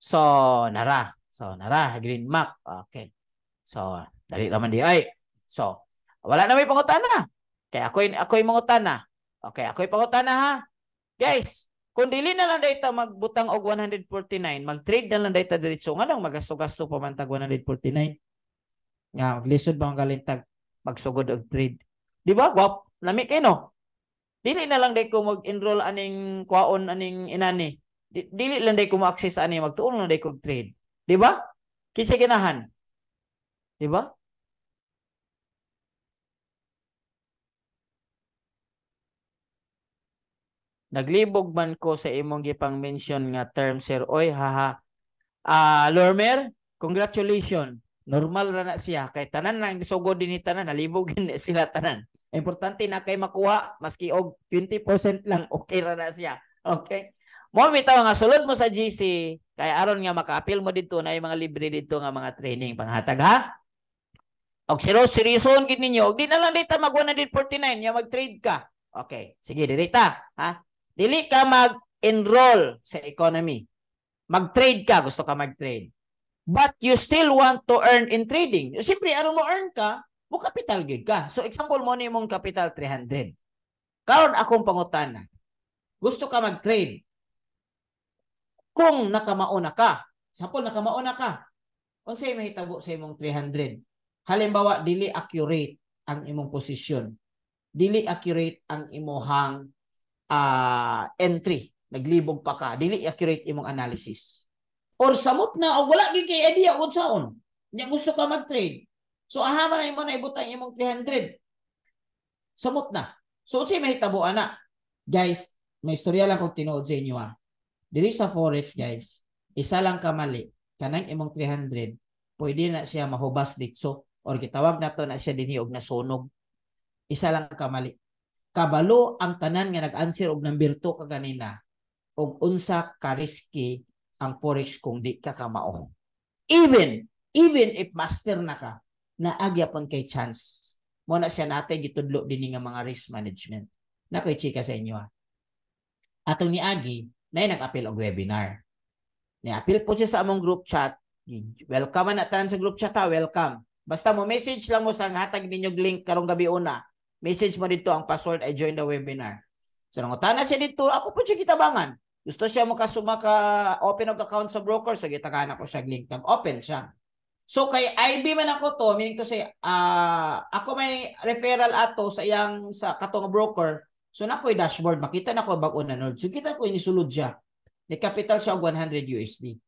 So, nara. Green Mac. Okay. So, dali naman di ay. So, wala na may pangutana. Kaya ako'y mangutana. Okay, ako'y pangutana ha. Guys, kung dili na lang data magbutang og 149, mag-trade na lang data diretso nga lang magasto-gasto pa man tag 149. Nga, maglisod ba ang galintag magsugod og trade. Di ba? Wap, lami kay no. Dili na lang day ko mag-enroll aning kwaon aning inani. Dili lang day ko mo-access ani magtuon lang day ko trade. Di ba? Kinsa ginahan? Di ba? Naglibog man ko sa imong gipang mention nga term sir. Oy, haha. Lormer, congratulations. Normal ra na siya kay tanan nang gisugod din ni tanan nalibog din sila tanan. Importante na kay makuha maski og 20% lang okay ra na siya. Okay? Mo bitaw nga sulod mo sa GC kay aron nga maka-appeal mo dito na yung mga libre dito nga mga training panghatag ha. Og seryoson gid ninyo, og di na lang dita mag 149 ya mag-trade ka. Okay, sige dita ha. Dili ka mag-enroll sa economy. Mag-trade ka, gusto ka mag-trade. But you still want to earn in trading. Siyempre, aron mo earn ka, mo capital gig ka. So example mo ni mong capital 300. Karon akong pangutana. Gusto ka mag-trade. Kung nakamauna ka, sample nakamauna ka, unsay mahitabo sa imong 300? Halimbawa, dili accurate ang imong posisyon. Dili accurate ang imong entry. Naglibog pa ka. Dili accurate imong analysis. Or samot na o wala gyud kay idea ug saon. Nya gusto ka mag-trade. So ahama na imo na ibutang imong 300. Samot na. So unsay mahitabo ana? Guys, may istorya lang kog tinuod sa inyo ha. Diri sa forex guys, isa lang ka mali, kanang imong 300, pwede na siya mahubas dito or gitawag nato na siya dinhi og nasunog. Isa lang ka mali. Kabalo ang tanan nga nag-answer og number 2 ka ganina. Og unsa ka risky ang forex kung di ka kamao. Even if master na ka, naagya pon kay chance. Mo na siya natay gitudlo dinhi nga mga risk management. Nakoy chika sa inyo ha. Atong ni Agi na nag-appeal og webinar. Ni-appeal po siya sa among group chat. Welcome na tanan sa group chat ha, welcome. Basta mo message lang mo sa hatag ninyong link karong gabi una. Message mo dito ang password I join the webinar. So nangutana siya dito, ako po siya kitabangan. Gusto siya mo open og account sa broker, so gitakan ako siya link nag-open siya. So kay IB man ako to, meaning to say ako may referral ato sa iyang sa katong broker. So nakoy dashboard, makita na ko bag-o na nod. So kita ko inisulod siya. Ni capital siya og 100 USD.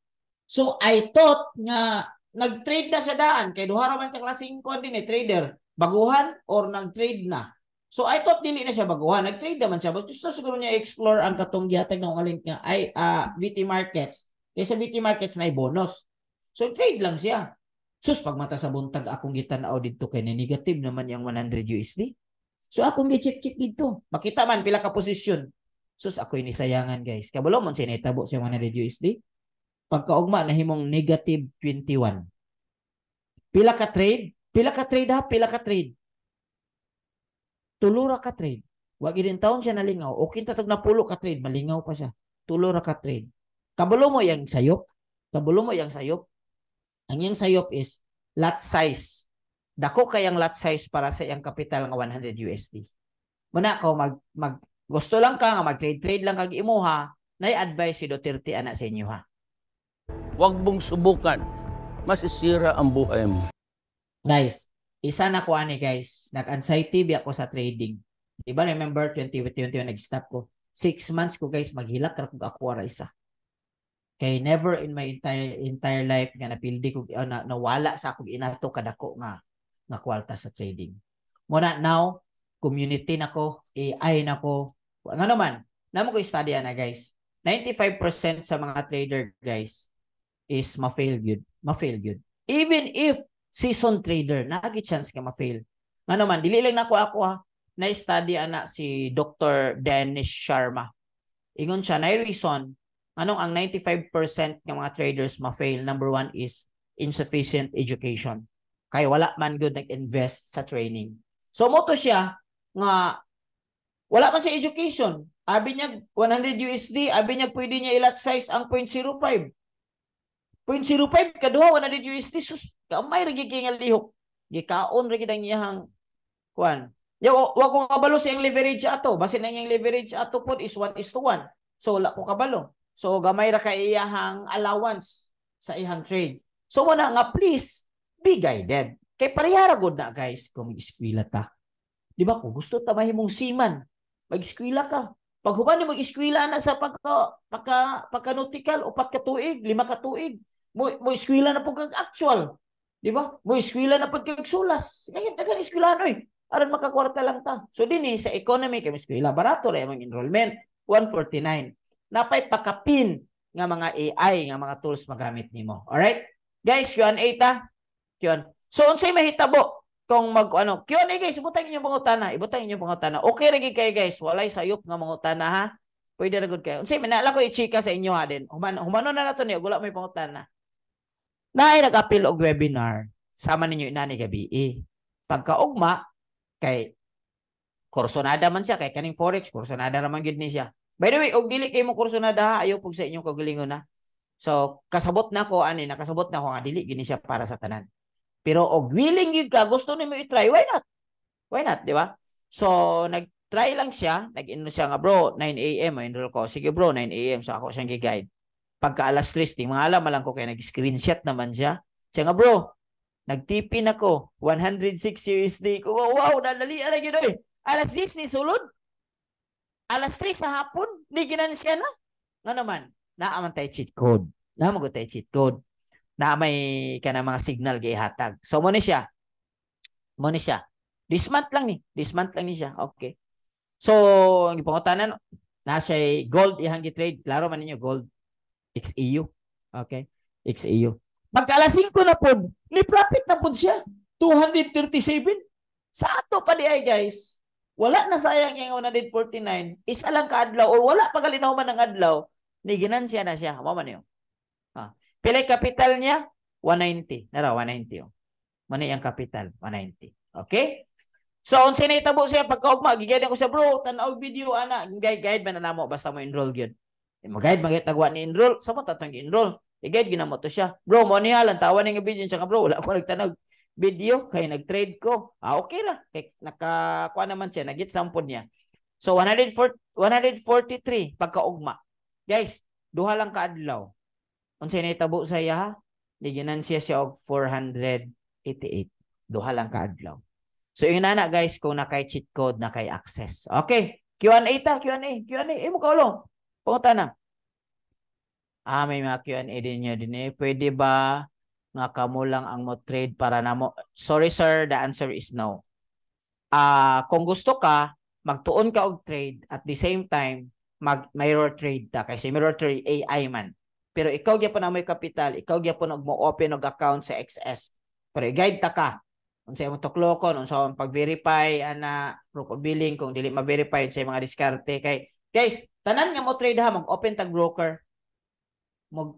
So I thought nga nag-trade na sa daan kay duha ra man ka klaseng kon din trader, baguhan or nag-trade na. So I thought dili na siya baguhan, nag-trade naman siya. But gusto siguro niya explore ang katong gihatag ng link nga ay VT Markets. Kaya sa VT Markets na bonus. So trade lang siya. Sus pagmata sa buntag akong gitan-aw dito kay negative naman yung 100 USD. So akong gi-check dito. Makita man pila ka posisyon. Sus ako'y nisayangan guys. Kabalo mo siya naitabo siya 100 USD. Pagkaugma na himong negative 21. Pila ka trade? Pila ka trade? Tulura ka trade. Wag din taon siya nalingaw. O kinta tag na pulo ka trade, malingaw pa siya. Tulura ka trade. Kabalo mo yang sayop. Ang yung sayop is lot size. Dako kayang lot size para sa iyang capital nga 100 USD. Muna ko gusto lang ka nga mag-trade lang kag imuha, na-advise si Duterte ana sa inyo ha. Huwag mong subukan. Masisira ang buhay mo. Guys, isa na ko ani guys, nag-anxiety ako sa trading. Diba remember 2021 nag-stop ko. 6 months ko guys maghilak ra kog ako ra isa. Kay never in my entire life nga napildi ko nawala sa akong inato kadako nga kwalta sa trading. Muna now community nako, AI nako, ano man, namo ko study na guys. 95% sa mga trader guys is ma-fail good. Ma-fail good. Even if season trader, naagi chance ka ma-fail. Ano man, dili lang nako ako ha. Na-study ana si Dr. Dennis Sharma. Ingon siya, na reason, anong ang 95% ng mga traders ma-fail? Number one is insufficient education. Kaya wala man good nag-invest sa training. So moto siya nga wala man siya education. Abi niya 100 USD, abi niya pwede niya i-lot size ang 0.05. 0.05 kaduha 100 USD sus kamay ra gikingal lihok. Gikaon ra gid ang iyahang kuan. Yo wa ko kabalo sa iyang leverage ato. Basin na iyang leverage ato pod is 1:1. So wala ko kabalo. So gamay ra kay iyahang allowance sa iyang trade. So wala nga please be guided. Kay parehara gud na guys kung mag-eskwela ta. Di ba ko gusto ta mahimong seaman. Mag-eskwela ka. Pag human mo mag-eskwela na sa pagka-nautical o pagka-tuig, 5 ka tuig, mo eskwela na pag actual. Di ba? Mo eskwela na pag sulas. Ngayon dagan eskwela noy. Aron makakwarta lang ta. So dinhi sa economy kay eskwela barato ra ang enrollment 149. Napay pakapin nga mga AI nga mga tools magamit nimo. Alright? Guys, Q&A ta. Q&A. So unsay mahitabo kung mag Q&A guys, ibutang inyong pangutana, okay ra gid kay guys, walay sayop nga mangutana ha. Pwede ra gud kayo. Unsay manala ko i-chika sa inyo ha din. Humano na nato niyo, gula may pangutana. Naay nag-appeal og webinar, sama ninyo inani gabi. Pagkaugma kay kursonada man siya kay kaning forex, kursonada ra man gid ni siya. By the way, og dili kay mo kursonada ha, ayo pug sa inyong kagalingon na. So kasabot na ko nakasabot na ko nga dili gini siya para sa tanan. Pero og willing gyud ka, gusto nimo i-try, why not? Why not, di ba? So nag-try lang siya, nag-enroll siya nga bro, 9 AM enroll ko. Sige bro, 9 AM so ako siyang gi-guide. Pagka alas 3, di mga alam malang ko kay nag-screenshot naman siya. Siya nga bro, nagtipin ako 106 USD ko. Wow, dali ara gyud oy. Alas 10 ni sulod. Alas 3 sa hapon, di ginansya na. Nga naman, naaman tayo cheat code. Naaman ko tayo cheat code. Na may kana mga signal gihatag. So mo ni siya. This month lang ni siya. Okay. So ang pangutanan na siya gold ihang gi-trade. Klaro man ninyo gold XEU. Okay? XEU. Pagka alas 5 na pod, ni profit na pod siya. 237. Sa ato pa di ay guys. Wala na sayang yung 149. Isa lang ka adlaw o wala pa galinaw man ng adlaw, ni ginansya na siya. Mao man niyo. Pilay capital niya 190. Nara 190 oh. Mani ang capital 190. Okay? So unsay nahitabo siya pagkaugma gigayad ko sa bro, tan-aw video ana, guide man na namo basta mo enroll gyud. Mo guide magitagwa ni enroll, sa mo tatang enroll. I-guide ginamo to siya. Bro, mo niya lang tawan ning video siya bro, wala ko nagtanag video kay nag-trade ko. Okay ra. Kay nakakuha naman siya, nagit sampod niya. So 143 pagkaugma. Guys, duha lang ka adlaw. Unsay nahitabo sa iya ha? Ginansya siya og 488. Duha lang ka adlaw. So yun na guys, kung nakay cheat code, nakay access. Okay, Q&A ta, Q&A. Mo kaulong. Punta na. May mga Q&A din niya din. Pwede ba nga kamo lang ang mo trade para na mo? Sorry sir, the answer is no. Kung gusto ka, magtuon ka og trade at the same time, mirror trade ta. Kasi mirror trade AI man. Pero ikaw gyapon ang may kapital, ikaw gyapon og mo open og account sa XS. Pero i-guide ta ka. Unsay mo tuklokon, unsa ang pag-verify ana proof of billing kung dili ma-verify sa mga diskarte kay guys, tanan nga mo trade ha, mag-open tag broker.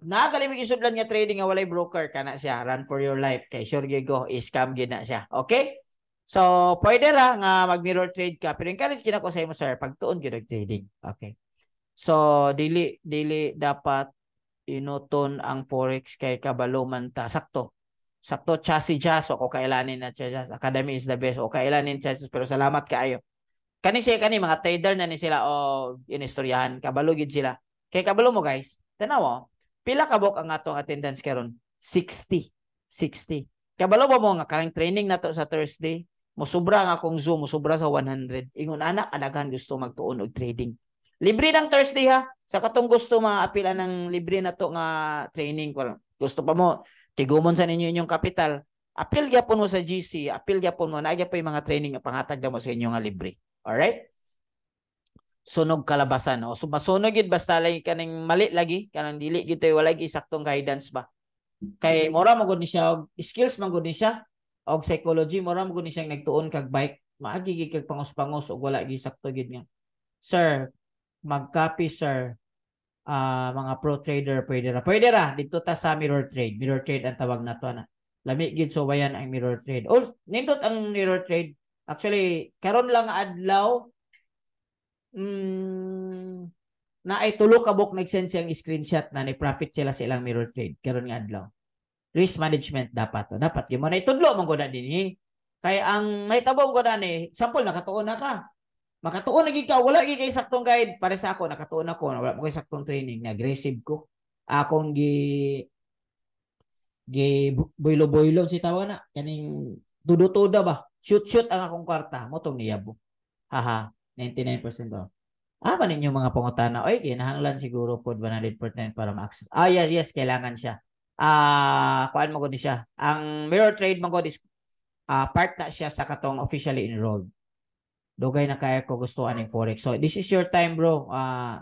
Nagali mig isudlan nga trading nga walay broker kana siya, run for your life kay sure gyud go scam gyud na siya. Okay? So pwede ra nga mag-mirror trade ka, pero encourage kina ko sa imo sir pagtuon gyud og trading. Okay? So dili dapat inuton ang forex kay kabalo man ta. Sakto chassis jazz o kailanin na jazz academy is the best o kailanin chassis pero salamat kaayo kani mga trader na ni sila o inistoryahan kabalo gid sila kay kabalo mo guys tanaw pila ka bok ang atong attendance karon 60 kabalo ba mo nga karang training nato sa Thursday mo sobra nga akong Zoom mo sobra sa 100 ingon anak anaghan gusto magtuon og trading libre ng Thursday ha sa katong gusto maapila ng libre nato nga training gusto pa mo tigumon sa ninyo inyong kapital, Apil gyapon mo sa GC, apil gyapon mo na po yung mga training nga pangatag mo sa inyo nga libre. Alright? Sunog kalabasan. O, so, masunog yun basta lagi kaning mali lagi, kanang dili gito wala gi saktong guidance ba. Kay mura mo gud ni siya, skills man gud ni siya, og psychology mura mo gud ni siya nagtuon kag bike, maagi gid kag pangos-pangos og wala gi sakto gid nga. Sir, mag-copy sir. Mga pro trader pwede ra dito ta sa mirror trade ang tawag nato na. Lami gid so bayan ang mirror trade. Nindot ang mirror trade. Actually, karon lang adlaw na ay tulo ka buk nag-send siyang screenshot na ni profit sila sa ilang mirror trade karon nga adlaw. Risk management dapat gyud mo na itudlo man gud dinhi. Kaya ang may tabong ko na ni, sample nakatuon na ka. Makatuon na gid ka, wala gid kay saktong guide para sa ako, nakatuon ako, wala mo kay saktong training, aggressive ko. Akong gi boylo-boylo si tawa na kaning tudo-tudo ba. Shoot ang akong kwarta, mo tong niyabo. Haha, 99% ba. Man ninyo mga pangutana, oy kinahanglan siguro pod 100% para ma-access. Yes, kailangan siya. Kuan mo gud siya. Ang mirror trade mo gud is part na siya sa katong officially enrolled. Dugay na kaya ko gusto aning forex. So this is your time bro.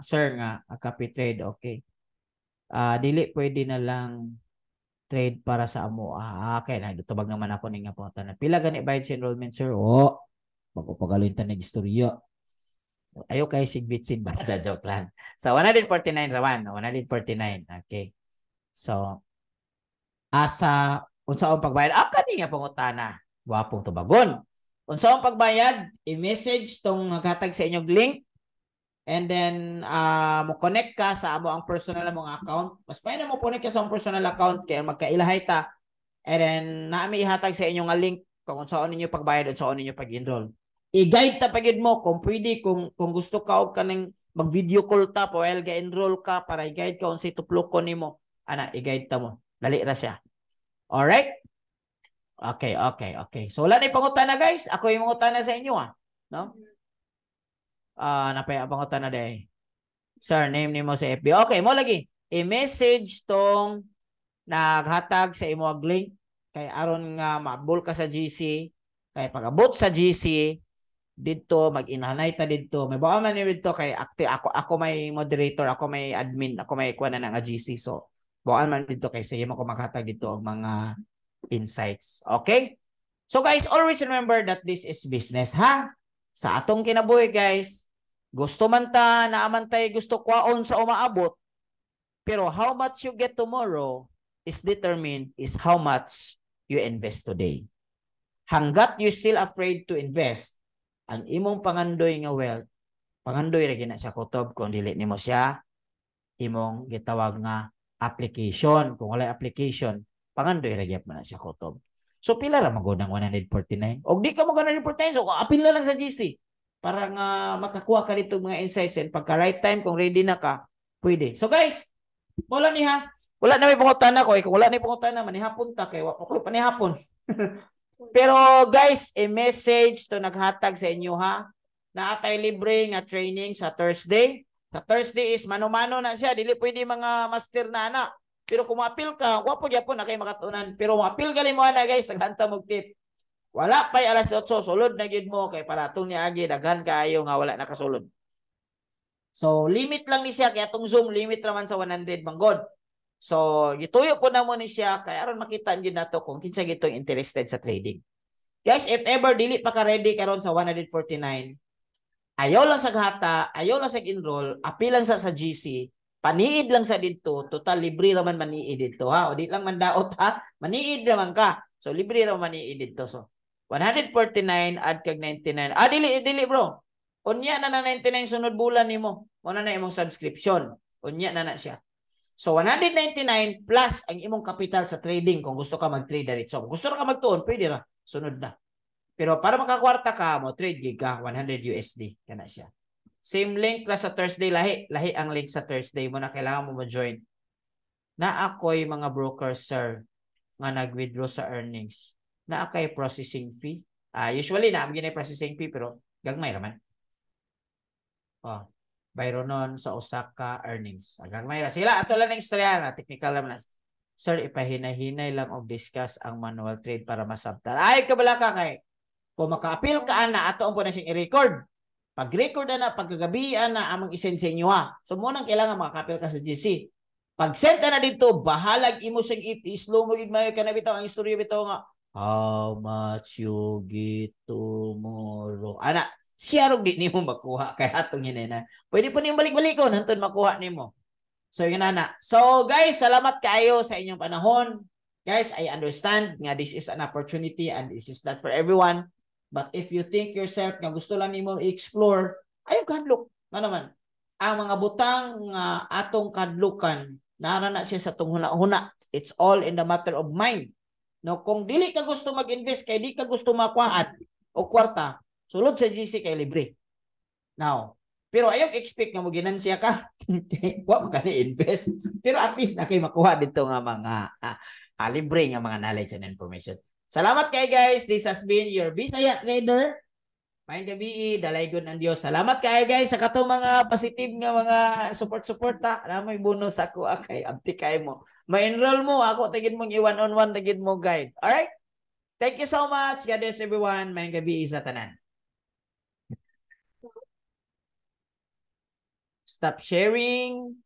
Sir nga copy trade okay. Dili pwede na lang trade para sa amo. Okay na tubag naman ako ning apunta na. Pila gani bayad sa enrollment sir? Magpagalintan na istorya. Ayo kay sigbitsin ba joke lang. So 149 rawan, 149. Okay. So asa unsaon pagbayad? Kani nga pangutana. Wapong tubagon. Unsa ang pagbayad, i-message tong naghatag sa inyong link and then mo connect ka sa amo ang personal mong account. Mas pwede mo connect ka sa personal account kaya magkailahay ta and then naami ihatag sa inyong link kung unsaon ninyo pagbayad unsaon ninyo pag-enroll. I-guide ta pagid mo kung pwede kung gusto ka og kanang mag-video call ta while ga-enroll ka para i-guide ka unsay tuplokon nimo. I-guide ta mo. Dali ra siya. Alright? Okay. So wala na pangutana guys. Ako yung mangutana sa inyo no? Napaya pangutana day. Sir, name nimo sa FB. Okay, mo lagi. I-message tong naghatag sa imo og link kay aron nga mabul ka sa GC. Kay pag-abot sa GC didto mag-inhalay ta didto. May baka man didto kay ako may moderator, ako may admin, ako may kuha na nga GC. So, baka man didto kay sa imo ko maghatag didto og mga insights. Okay? So guys, always remember that this is business, ha? Sa atong kinabuhi, guys, gusto man ta, naaman tayo gusto kwaon sa umaabot, pero how much you get tomorrow is determined is how much you invest today. Hanggat you still afraid to invest, ang imong pangandoy nga wealth, pangandoy ra gina sa kutob kung dili nimo siya imong gitawag nga application. Kung wala application, pangandoy ra gyud man siya kutob. So pila ra magud ang 149? Og di ka mo 149, so apil na lang sa GC para nga makakuha ka dito mga insights and pagka right time kung ready na ka, pwede. So guys, wala ni ha. Wala na may pangutana ko. Kung wala na may pangutana, manihapon ta kay wa ko panihapon. Pero guys, i-message to naghatag sa inyo ha. Naatay libre nga training sa Thursday. Sa Thursday is mano-mano na siya, dili pwede mga master na ana. Pero kung ma-appeal ka, wapo gyapon na kay makatunan. Pero ma-appeal gali mo ana guys, naghanta mo tip. Wala pay alas 8, sulod na gid mo kay para atong niagi daghan kaayo nga wala nakasulod. So limit lang ni siya kay atong Zoom limit naman sa 100 manggod. So gituyo po na mo ni siya kay aron makita gid nato kung kinsa gitong interested sa trading. Guys, if ever dili pa ka ready karon sa 149, ayaw lang sa hata, ayaw lang sa enroll, apil lang sa GC, paniid lang sa dito, total libre naman maniid dito ha. O di lang mandaot ha, maniid naman ka. So libre naman maniid dito. So 149 add kag 99. Dili bro. Unya na 99 sunod bulan nimo. Mo na imong subscription. Unya na siya. So 199 plus ang imong capital sa trading kung gusto ka mag-trade diretso. Kung gusto ka magtuon, pwede ra. Sunod na. Pero para makakwarta ka, mo trade gig ka 100 USD kana siya. Same link plus sa Thursday, lahi ang link sa Thursday mo na kailangan mo ma-join. Na ako'y mga brokers sir nga nag-withdraw sa earnings. Na akay processing fee. Usually na amgin processing fee pero gagmay naman. Bayro nun sa Osaka earnings. Gagmay ra sila ato lang ng istorya na technical naman. Sir, ipahinay-hinay lang og discuss ang manual trade para masabtan. Ay, kabala ka kay. Kung maka-appeal ka na, ato ang po na siyang i-record. Pag-record na, pagkagabi na, amang isend sa inyo ha. So, munang kailangan maka-appeal ka sa GC. Pag-send na dito, bahalag imo siyang i-slow mo gid mayo ka na bitaw. Ang istorya bitaw nga, how much you get tomorrow? Ana, siya rin di nimo makuha kay atong hinena. Pwede po niyong balik-balikon hantod makuha nimo. So yun na. So guys, salamat kayo sa inyong panahon. Guys, I understand nga this is an opportunity and this is not for everyone. But if you think yourself nga gusto lang nimo i-explore, ayaw kadlok. Nga naman, ang mga butang nga atong kadlukan, nara na siya sa tong huna-huna. It's all in the matter of mind. No, kung dili ka gusto mag-invest kay di ka gusto makuhaan o kwarta, sulod sa GC kay libre. Now, pero ayaw expect nga mo ginansya ka. Wa mo ka invest. Pero at least na kay makuha dito nga mga libre nga mga knowledge and information. Salamat kay guys. This has been your Bisaya Trader. Maayong gabi, dalaygon ang Dios. Salamat kay guys sa katong mga positive nga mga support ta. Alam mo bonus ako kay abti kay mo. Ma-enroll mo ako tigid mong i-one-on-one tigid mo guide. All right? Thank you so much. God bless everyone. Maayong gabi sa tanan. Stop sharing.